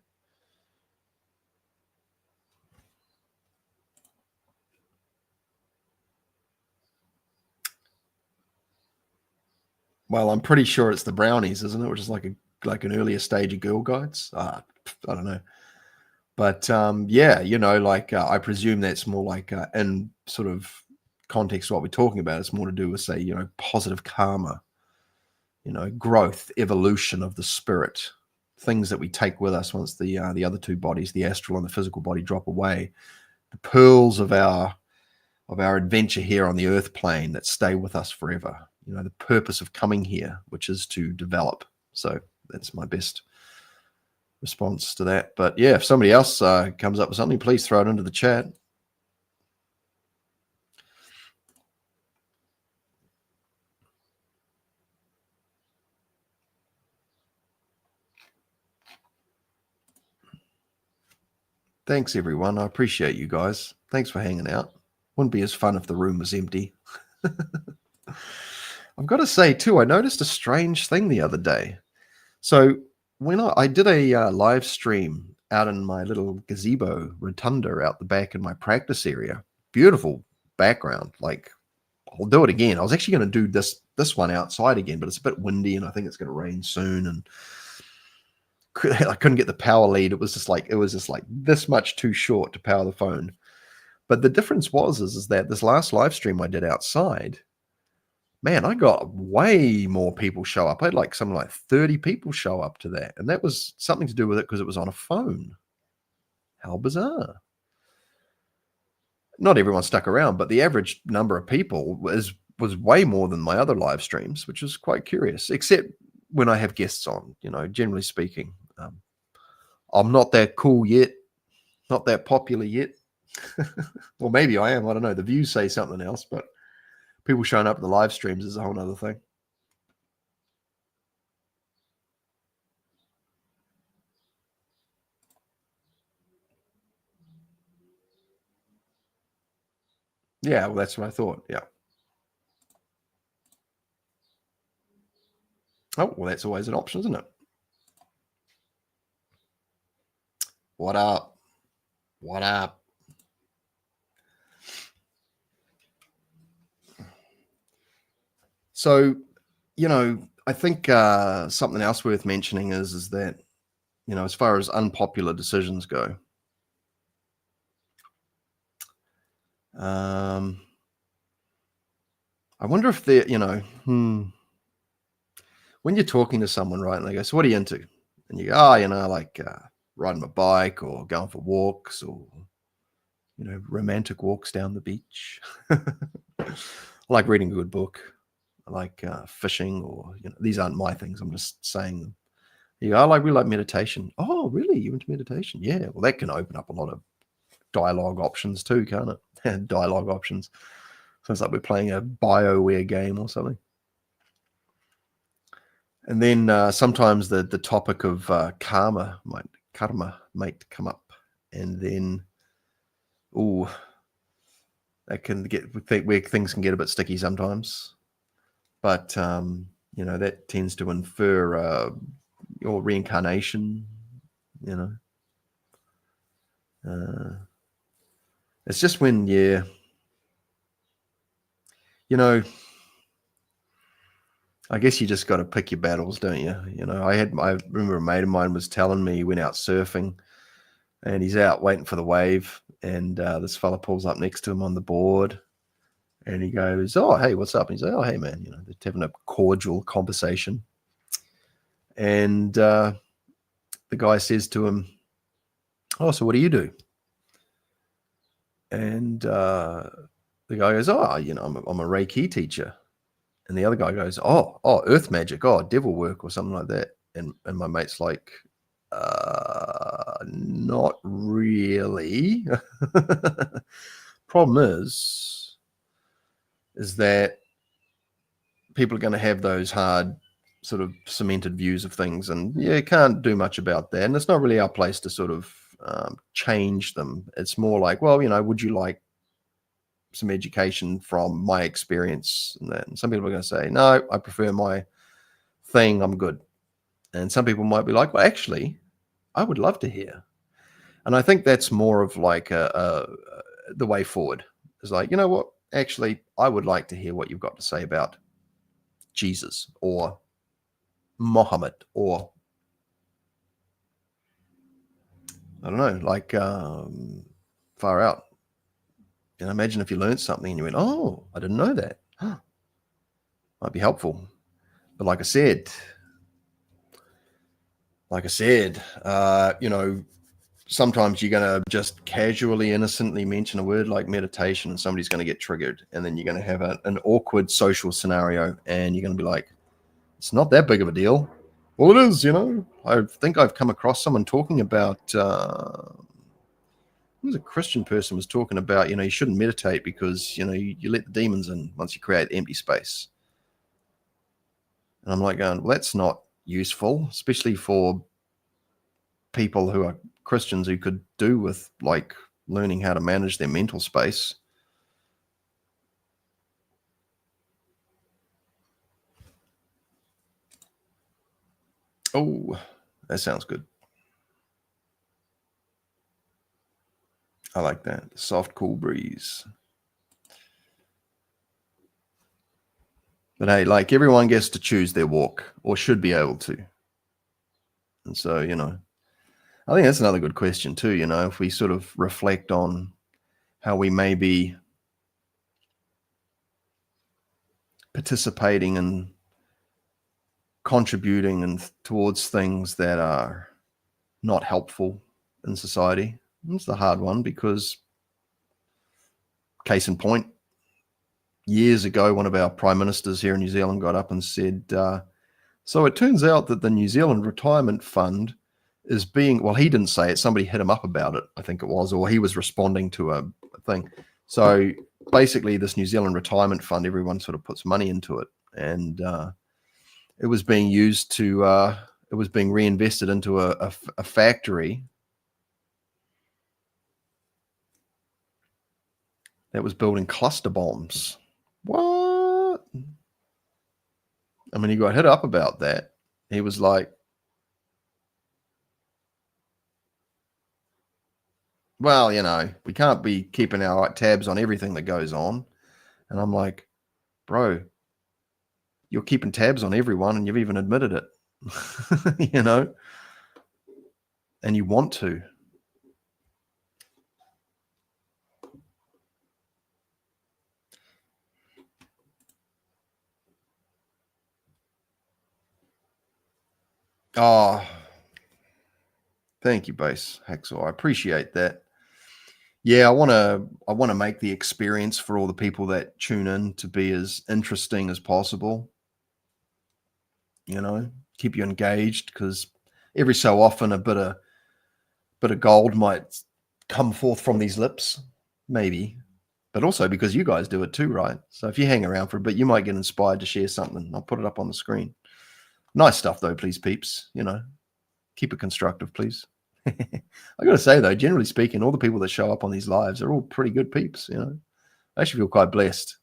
Well, I'm pretty sure it's the brownies, isn't it? Which is like an earlier stage of Girl Guides. I don't know. But yeah, I presume that's more like in sort of context of what we're talking about. It's more to do with, say, positive karma, growth, evolution of the spirit, things that we take with us once the other two bodies, the astral and the physical body, drop away. The pearls of our adventure here on the earth plane that stay with us forever. The purpose of coming here, which is to develop. So that's my best response to that. But yeah, if somebody else comes up with something, please throw it into the chat. Thanks, everyone. I appreciate you guys. Thanks for hanging out. Wouldn't be as fun if the room was empty. I've got to say, too, I noticed a strange thing the other day. So when I did a live stream out in my little gazebo rotunda out the back in my practice area, beautiful background. Like, I'll do it again. I was actually going to do this one outside again, but it's a bit windy and I think it's going to rain soon. And I couldn't get the power lead. It was just like this much too short to power the phone. But the difference is that this last live stream I did outside, man, I got way more people show up. I had something like 30 people show up to that. And that was something to do with it because it was on a phone. How bizarre. Not everyone stuck around, but the average number of people was way more than my other live streams, which was quite curious, except when I have guests on, generally speaking. I'm not that cool yet, not that popular yet. Well, maybe I am. I don't know. The views say something else, but people showing up at the live streams is a whole other thing. Yeah, well, that's what I thought. Yeah. Oh, well, that's always an option, isn't it? What up? What up? So, I think something else worth mentioning is that, as far as unpopular decisions go, I wonder if they're, when you're talking to someone, right, and they go, so what are you into? And you go, I like riding my bike or going for walks or, romantic walks down the beach. I like reading a good book. I like fishing or, these aren't my things. I'm just saying them. You go, we like meditation. Oh, really? You into meditation? Yeah. Well, that can open up a lot of dialogue options too, can't it? Dialogue options. Sounds like we're playing a BioWare game or something. And then sometimes the topic of karma might come up, and then that can get where things can get a bit sticky sometimes. But that tends to infer your reincarnation. It's just when I guess you just got to pick your battles, don't you? I remember a mate of mine was telling me he went out surfing and he's out waiting for the wave. And this fella pulls up next to him on the board and he goes, oh, hey, what's up? And he's like, oh, hey, man, they're having a cordial conversation. And the guy says to him, oh, so what do you do? And the guy goes, oh, I'm a Reiki teacher. And the other guy goes, oh, earth magic, devil work or something like that. And my mate's like, not really. Problem is that people are going to have those hard sort of cemented views of things, and you can't do much about that. And it's not really our place to sort of change them. It's more like, well, would you like some education from my experience? And then some people are going to say, no, I prefer my thing, I'm good. And some people might be like, well, actually, I would love to hear. And I think that's more of like the way forward. It's like, you know what? Actually, I would like to hear what you've got to say about Jesus or Muhammad, or I don't know, like far out. Imagine if you learned something and you went, oh, I didn't know that. Might be helpful. But like I said, sometimes you're going to just casually, innocently mention a word like meditation, and somebody's going to get triggered, and then you're going to have an awkward social scenario, and you're going to be like, it's not that big of a deal. Well, it is, I think I've come across someone talking about, who was a Christian person was talking about, you shouldn't meditate because, you let the demons in once you create empty space. And I'm like going, well, that's not useful, especially for people who are Christians who could do with like learning how to manage their mental space. Oh, that sounds good. I like that. Soft, cool breeze. But hey, like everyone gets to choose their walk, or should be able to. And so, I think that's another good question too, if we sort of reflect on how we may be participating and contributing and towards things that are not helpful in society. It's the hard one because, case in point, years ago, one of our prime ministers here in New Zealand got up and said, so it turns out that the New Zealand Retirement Fund is being, well, he didn't say it, somebody hit him up about it, I think it was, or he was responding to a thing. So basically this New Zealand Retirement Fund, everyone sort of puts money into it, and it was being used to, it was being reinvested into a factory that was building cluster bombs. What? I mean, he got hit up about that. He was like, well, we can't be keeping our tabs on everything that goes on. And I'm like, bro, you're keeping tabs on everyone and you've even admitted it, and you want to. Oh, thank you, Base Hacksaw. I appreciate that. Yeah, I want to make the experience for all the people that tune in to be as interesting as possible. Keep you engaged, because every so often a bit of gold might come forth from these lips, maybe, but also because you guys do it too, right? So if you hang around for a bit, you might get inspired to share something. I'll put it up on the screen. Nice stuff though, please, peeps. Keep it constructive, please. I got to say though, generally speaking, all the people that show up on these lives are all pretty good peeps. I actually feel quite blessed.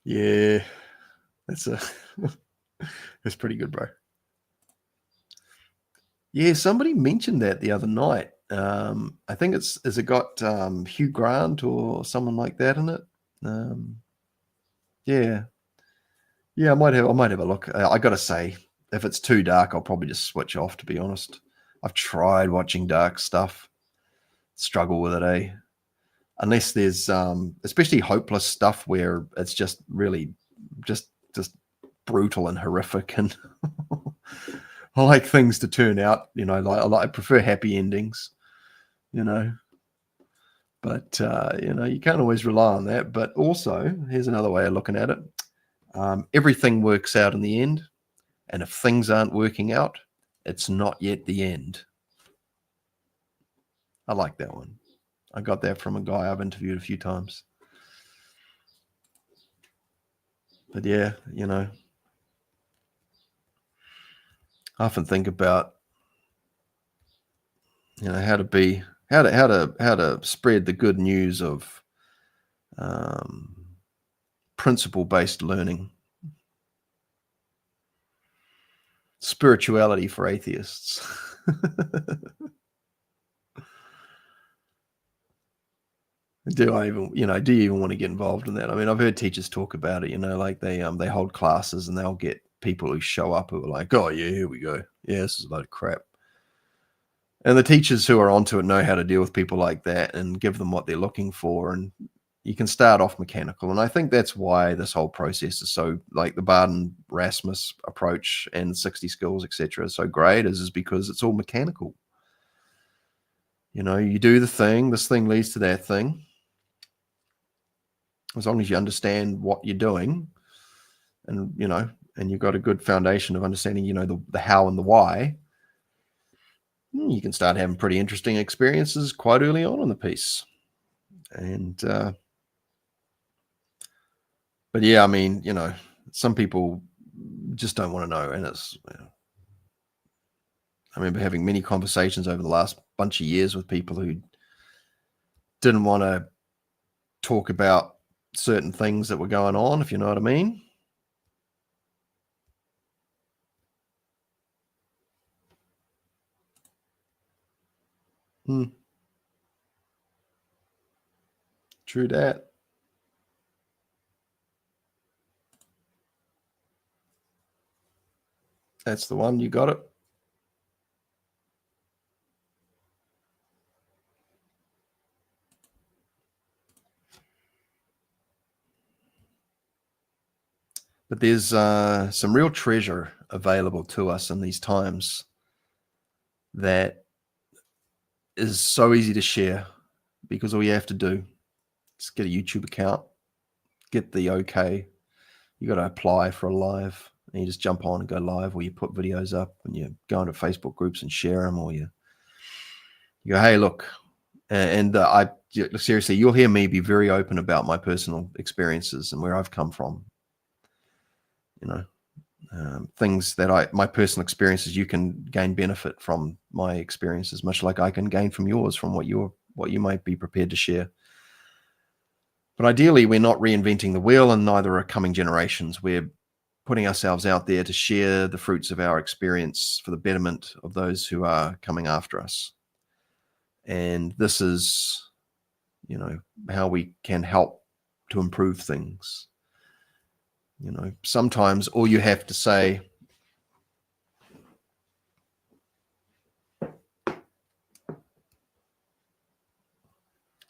Yeah, that's pretty good, bro. Yeah, somebody mentioned that the other night. I think has it got Hugh Grant or someone like that in it? Yeah, I might have a look. I got to say, if it's too dark, I'll probably just switch off. To be honest, I've tried watching dark stuff, struggle with it, eh? Unless there's especially hopeless stuff where it's just really just brutal and horrific, and I like things to turn out, I prefer happy endings, but you can't always rely on that. But also, here's another way of looking at it. Everything works out in the end, and if things aren't working out, it's not yet the end. I like that one. I got that from a guy I've interviewed a few times. But yeah, I often think about, how to spread the good news of principle-based learning, spirituality for atheists. Do you even want to get involved in that? I mean, I've heard teachers talk about it, like they hold classes and they'll get people who show up who are like, oh yeah, here we go. Yeah, this is a load of crap. And the teachers who are onto it know how to deal with people like that and give them what they're looking for. And you can start off mechanical. And I think that's why this whole process is so, like the Barden Rasmus approach and 60 skills, etc., is so great, is because it's all mechanical. You do the thing, this thing leads to that thing. As long as you understand what you're doing and, and you've got a good foundation of understanding, the how and the why, you can start having pretty interesting experiences quite early on in the piece. And, but yeah, I mean, some people just don't want to know. And I remember having many conversations over the last bunch of years with people who didn't want to talk about certain things that were going on, if you know what I mean. True that. That's the one. You got it. But there's some real treasure available to us in these times that is so easy to share, because all you have to do is get a YouTube account, get the okay. You got to apply for a live, and you just jump on and go live, or you put videos up and you go into Facebook groups and share them, or you go, hey, look. And seriously, you'll hear me be very open about my personal experiences and where I've come from. Things that my personal experiences, you can gain benefit from my experiences, much like I can gain from yours, from what you might be prepared to share. But ideally, we're not reinventing the wheel, and neither are coming generations. We're putting ourselves out there to share the fruits of our experience for the betterment of those who are coming after us. And this is, how we can help to improve things. Sometimes all you have to say,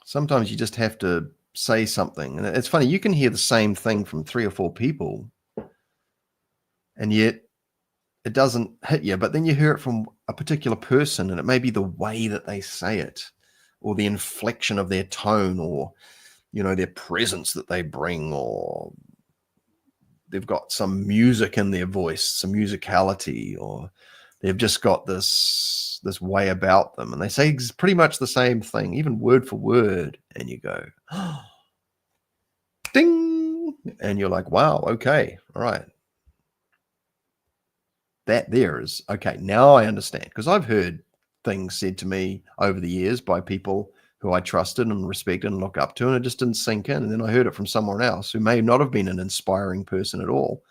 sometimes you just have to say something. And it's funny, you can hear the same thing from 3 or 4 people, and yet it doesn't hit you. But then you hear it from a particular person, and it may be the way that they say it, or the inflection of their tone, or, their presence that they bring, or they've got some music in their voice, some musicality, or they've just got this way about them, and they say pretty much the same thing, even word for word, and you go, oh, ding, and you're like, wow, okay, all right. That there is, okay, now I understand, because I've heard things said to me over the years by people who I trusted and respected and looked up to, and it just didn't sink in. And then I heard it from someone else who may not have been an inspiring person at all,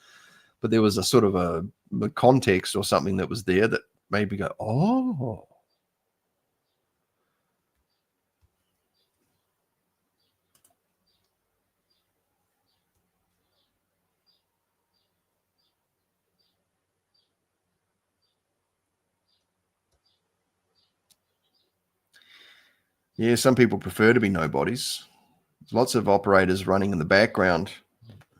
but there was a sort of a context or something that was there that made me go, oh. Yeah, some people prefer to be nobodies. There's lots of operators running in the background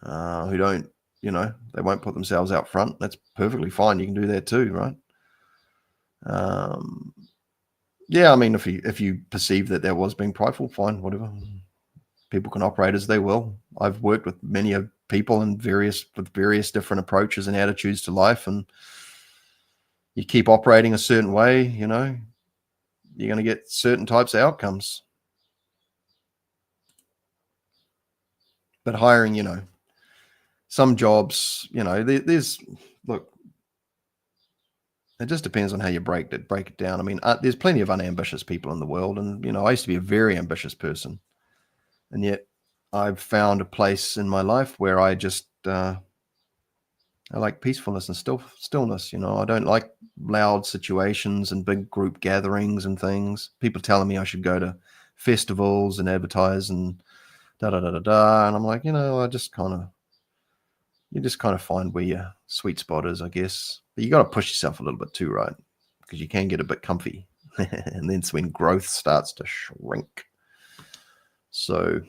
who don't, they won't put themselves out front. That's perfectly fine. You can do that too, right? Yeah, I mean, if you perceive that was being prideful, fine, whatever. People can operate as they will. I've worked with many of people with various different approaches and attitudes to life, and you keep operating a certain way, you're going to get certain types of outcomes. But hiring, you know, some jobs, you know, there's, look, it just depends on how you break it down. I mean, there's plenty of unambitious people in the world. And, you know, I used to be a very ambitious person. And yet I've found a place in my life where I just, I like peacefulness and stillness. You know, I don't like loud situations and big group gatherings and things. People telling me I should go to festivals and advertise and da da da da da. And I'm like, you know, you just kind of find where your sweet spot is, I guess. But you got to push yourself a little bit too, right? Because you can get a bit comfy. And then it's when growth starts to shrink. So,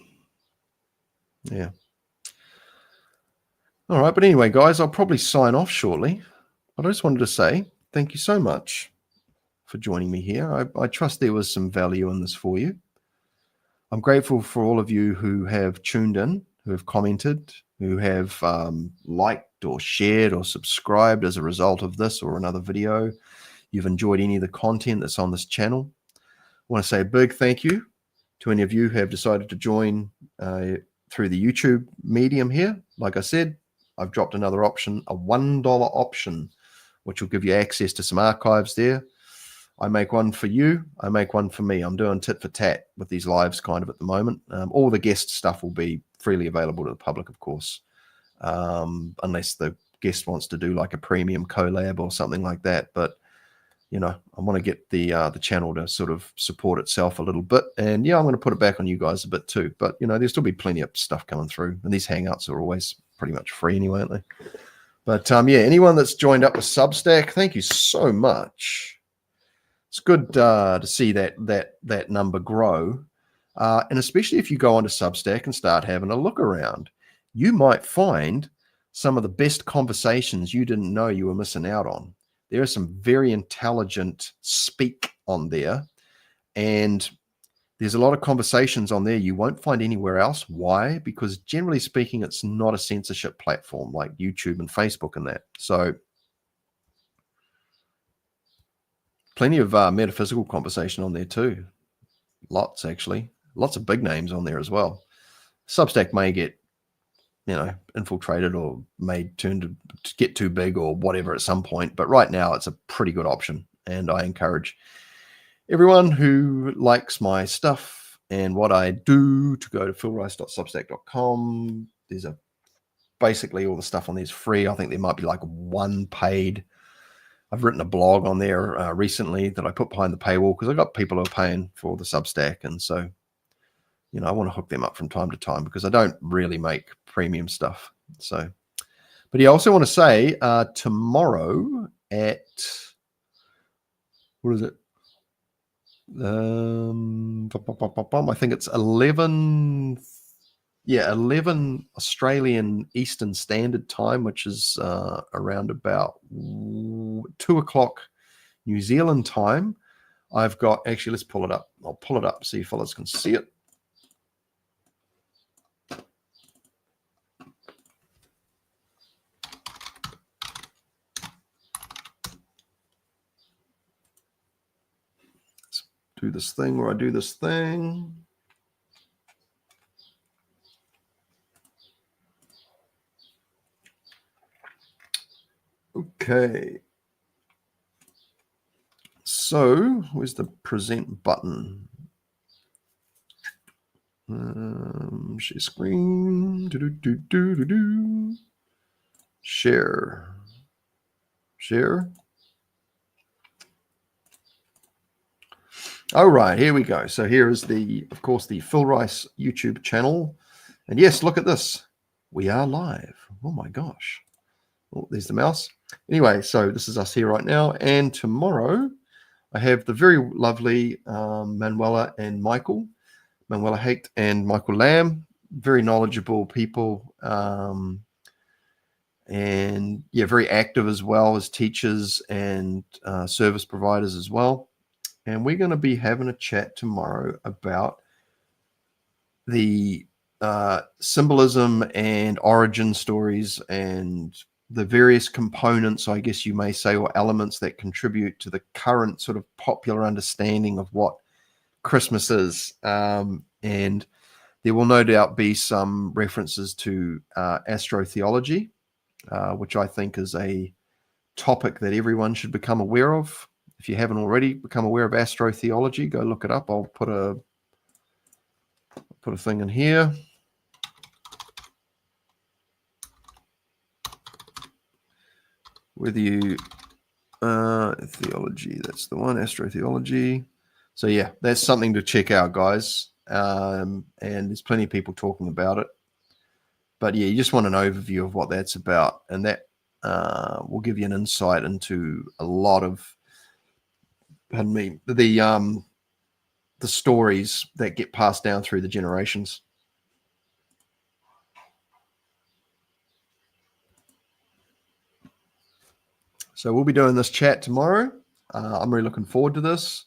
yeah. All right. But anyway, guys, I'll probably sign off shortly. But I just wanted to say thank you so much for joining me here. I trust there was some value in this for you. I'm grateful for all of you who have tuned in, who have commented, who have liked or shared or subscribed as a result of this or another video. You've enjoyed any of the content that's on this channel. I want to say a big thank you to any of you who have decided to join through the YouTube medium here. Like I said, I've dropped another option, a $1 option, which will give you access to some archives there. I make one for you. I make one for me. I'm doing tit for tat with these lives kind of at the moment. All the guest stuff will be freely available to the public, of course, unless the guest wants to do like a premium collab or something like that. But, you know, I want to get the channel to sort of support itself a little bit. And yeah, I'm going to put it back on you guys a bit too. But, you know, there'll still be plenty of stuff coming through. And these Hangouts are always pretty much free anyway, aren't they? But yeah, anyone that's joined up with Substack, thank you so much. It's good to see that number grow. And especially if you go onto Substack and start having a look around, you might find some of the best conversations you didn't know you were missing out on. There are some very intelligent speak on there. And there's a lot of conversations on there you won't find anywhere else. Why? Because generally speaking, it's not a censorship platform like YouTube and Facebook and that. So plenty of metaphysical conversation on there too. Lots, actually. Lots of big names on there as well. Substack may get, you know, infiltrated or may turn to get too big or whatever at some point. But right now, it's a pretty good option. And I encourage everyone who likes my stuff and what I do to go to philrice.substack.com. There's basically all the stuff on there is free. I think there might be like one paid. I've written a blog on there recently that I put behind the paywall because I've got people who are paying for the Substack. And so, you know, I want to hook them up from time to time because I don't really make premium stuff. So, but yeah, I also want to say tomorrow at, what is it? I think it's 11 Australian Eastern Standard Time, which is around about 2:00 New Zealand time. I've got, actually, let's pull it up. I'll pull it up so you fellas can see it. Let's do this thing where I do this thing. Okay. So where's the present button? Share screen. Share. All right, here we go. So here is of course, the Phil Rice YouTube channel. And yes, look at this. We are live. Oh my gosh. Oh, there's the mouse. Anyway, so this is us here right now. And tomorrow I have the very lovely Manuela and Michael. Manuela Haight and Michael Lamb. Very knowledgeable people. And yeah, very active as well as teachers and service providers as well. And we're going to be having a chat tomorrow about the symbolism and origin stories and the various components, I guess you may say, or elements that contribute to the current sort of popular understanding of what Christmas is. And there will no doubt be some references to astrotheology, which I think is a topic that everyone should become aware of. If you haven't already become aware of astrotheology, go look it up. I'll put a thing in here. Whether you theology, that's the one, astrotheology. So yeah, that's something to check out, guys. And there's plenty of people talking about it. But yeah, you just want an overview of what that's about, and that will give you an insight into a lot of, pardon me, the stories that get passed down through the generations. So we'll be doing this chat tomorrow. I'm really looking forward to this.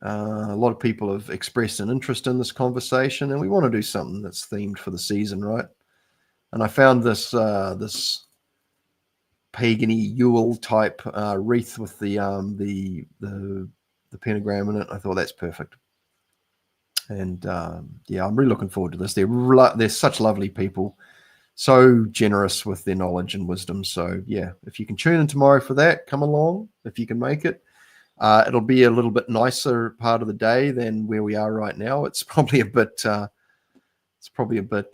A lot of people have expressed an interest in this conversation, and we want to do something that's themed for the season, right? And I found this pagany Yule type wreath with the pentagram in it. I thought that's perfect. And yeah, I'm really looking forward to this. They're such lovely people, so generous with their knowledge and wisdom. So yeah, if you can tune in tomorrow for that, come along if you can make it. It'll be a little bit nicer part of the day than where we are right now. It's probably a bit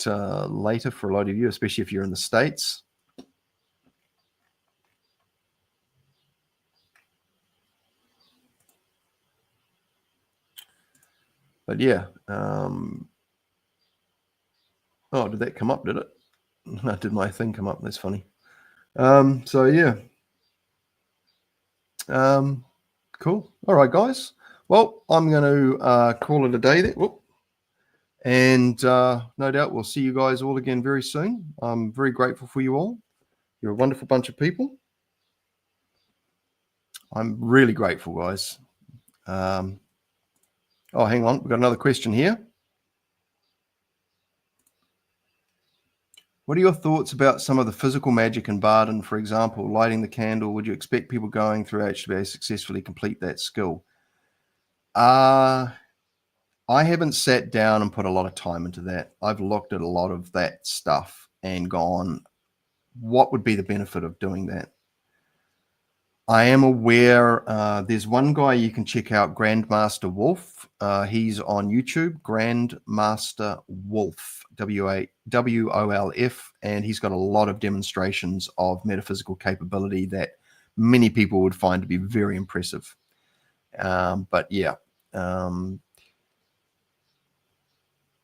later for a lot of you, especially if you're in the States. But yeah, oh, did that come up? Did it? Did my thing come up? That's funny. So yeah. Cool. All right, guys. Well, I'm going to call it a day there. Whoop. And no doubt we'll see you guys all again very soon. I'm very grateful for you all. You're a wonderful bunch of people. I'm really grateful, guys. Oh, hang on. We've got another question here. What are your thoughts about some of the physical magic in Barden, for example, lighting the candle? Would you expect people going through HBA successfully complete that skill? I haven't sat down and put a lot of time into that. I've looked at a lot of that stuff and gone, what would be the benefit of doing that? I am aware there's one guy you can check out, Grandmaster Wolf. He's on YouTube, Grandmaster Wolf, WOLF, and he's got a lot of demonstrations of metaphysical capability that many people would find to be very impressive. But yeah,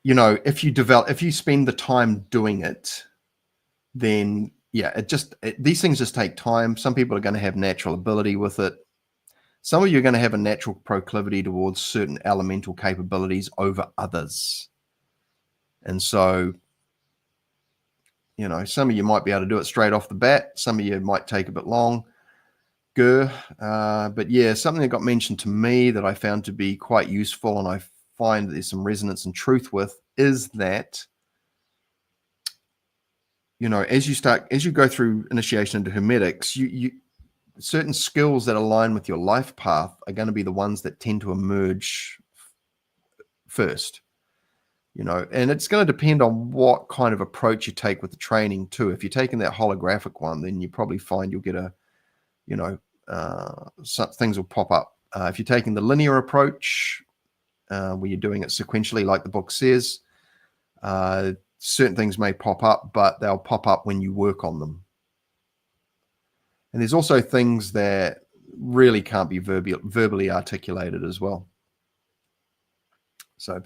you know, if you spend the time doing it, then yeah, these things just take time. Some people are going to have natural ability with it. Some of you are going to have a natural proclivity towards certain elemental capabilities over others. And so, you know, some of you might be able to do it straight off the bat. Some of you might take a bit longer. But yeah, something that got mentioned to me that I found to be quite useful, and I find that there's some resonance and truth with, is that, you know, as you go through initiation into Hermetics, you certain skills that align with your life path are going to be the ones that tend to emerge first, you know, and it's going to depend on what kind of approach you take with the training too. If you're taking that holographic one, then you probably find you'll get some things will pop up. If you're taking the linear approach, where you're doing it sequentially, like the book says, certain things may pop up, but they'll pop up when you work on them. And there's also things that really can't be verbally articulated as well. So,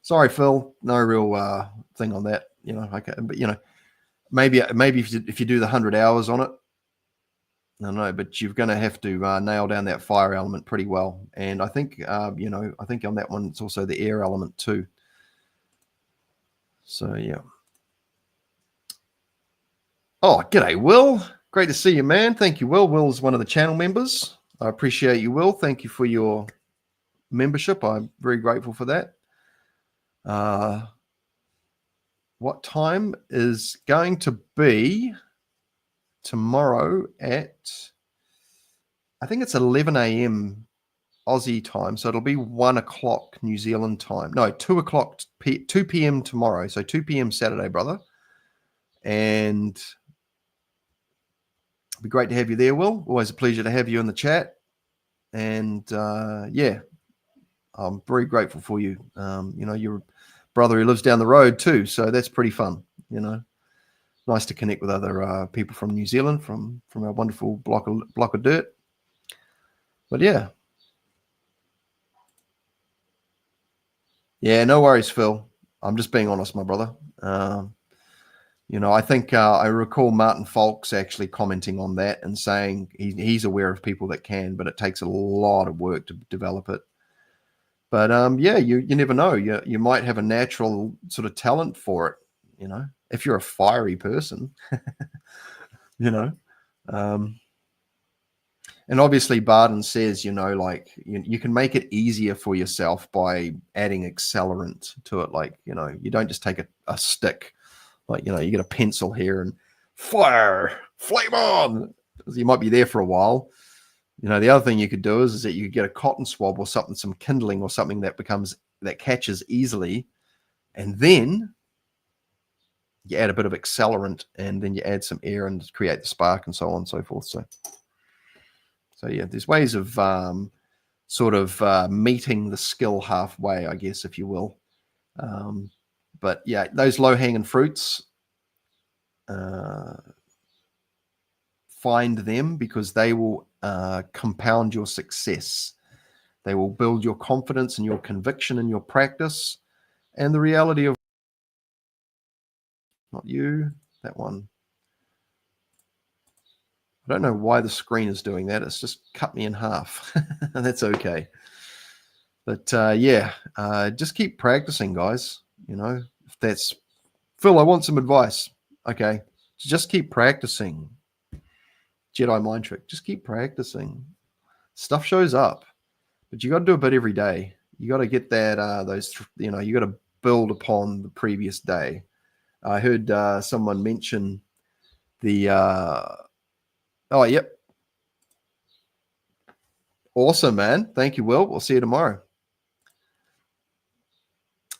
sorry, Phil, no real thing on that. You know, okay, but you know, maybe if you do the 100 hours on it, I don't know, but you're going to have to nail down that fire element pretty well. And I think, you know, I think on that one it's also the air element too. So yeah. Oh, g'day, Will. Great to see you, man. Thank you, Will. Will's one of the channel members. I appreciate you, Will. Thank you for your membership. I'm very grateful for that. What time is going to be tomorrow at, I think it's 11 a.m. Aussie time. So it'll be 1 o'clock New Zealand time. No, 2 o'clock, 2 p.m. tomorrow. So 2 p.m. Saturday, brother. And it'd be great to have you there, Will. Always a pleasure to have you in the chat. And yeah, I'm very grateful for you. You're a brother who lives down the road too. So that's pretty fun, Nice to connect with other people from New Zealand, from our wonderful block of dirt. But yeah. Yeah, no worries, Phil. I'm just being honest, my brother. I think I recall Martin Folks actually commenting on that and saying he's aware of people that can, but it takes a lot of work to develop it. But yeah, you never know. You might have a natural sort of talent for it, if you're a fiery person, And obviously Barden says, you can make it easier for yourself by adding accelerant to it. Like, you don't just take a stick, like, you get a pencil here and fire, flame on. You might be there for a while. The other thing you could do is that you could get a cotton swab or something, some kindling or something that catches easily. And then you add a bit of accelerant and then you add some air and create the spark and so on and so forth. So yeah, there's ways of meeting the skill halfway, I guess, if you will. But yeah, those low-hanging fruits, find them because they will compound your success. They will build your confidence and your conviction in your practice and the reality of not you, that one. I don't know why the screen is doing that. It's just cut me in half. That's okay. But yeah, just keep practicing, guys. If that's Phil, I want some advice. Okay, just keep practicing. Jedi mind trick. Just keep practicing. Stuff shows up, but you got to do a bit every day. You got to get that. You got to build upon the previous day. I heard someone mention the. Oh, yep. Awesome, man. Thank you, Will. We'll see you tomorrow.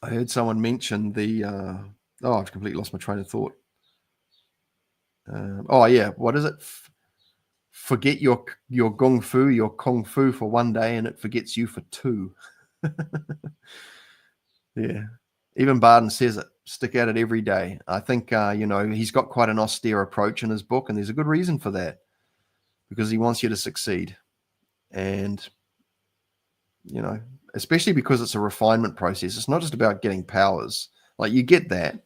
I heard someone mention the. I've completely lost my train of thought. Oh yeah, what is it? Forget your kung fu for one day, and it forgets you for two. Yeah, even Barden says it. Stick at it every day. I think he's got quite an austere approach in his book, and there's a good reason for that, because he wants you to succeed, and especially because it's a refinement process. It's not just about getting powers. Like, you get that,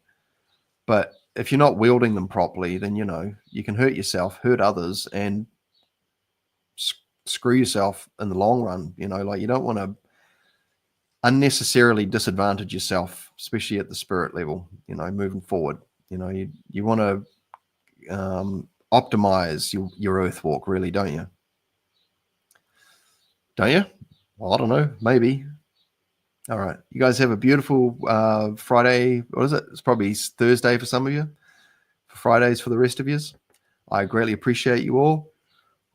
but if you're not wielding them properly, then you can hurt yourself, hurt others, and screw yourself in the long run. Like, you don't want to unnecessarily disadvantage yourself, especially at the spirit level. Moving forward, you want to optimize your earth walk, really, don't you? Don't you? Well, I don't know, maybe. All right, you guys have a beautiful Friday. What is it? It's probably Thursday for some of you. For Fridays for the rest of you. I greatly appreciate you all.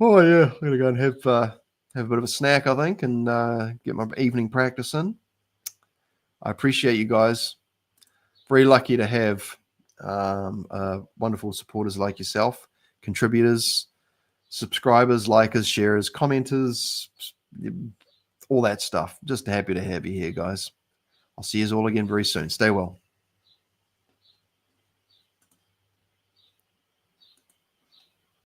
Oh yeah, I'm gonna go and have a bit of a snack, I think, and get my evening practice in. I appreciate you guys. Very lucky to have wonderful supporters like yourself, contributors, subscribers, likers, sharers, commenters, all that stuff. Just happy to have you here, guys. I'll see you all again very soon. Stay well.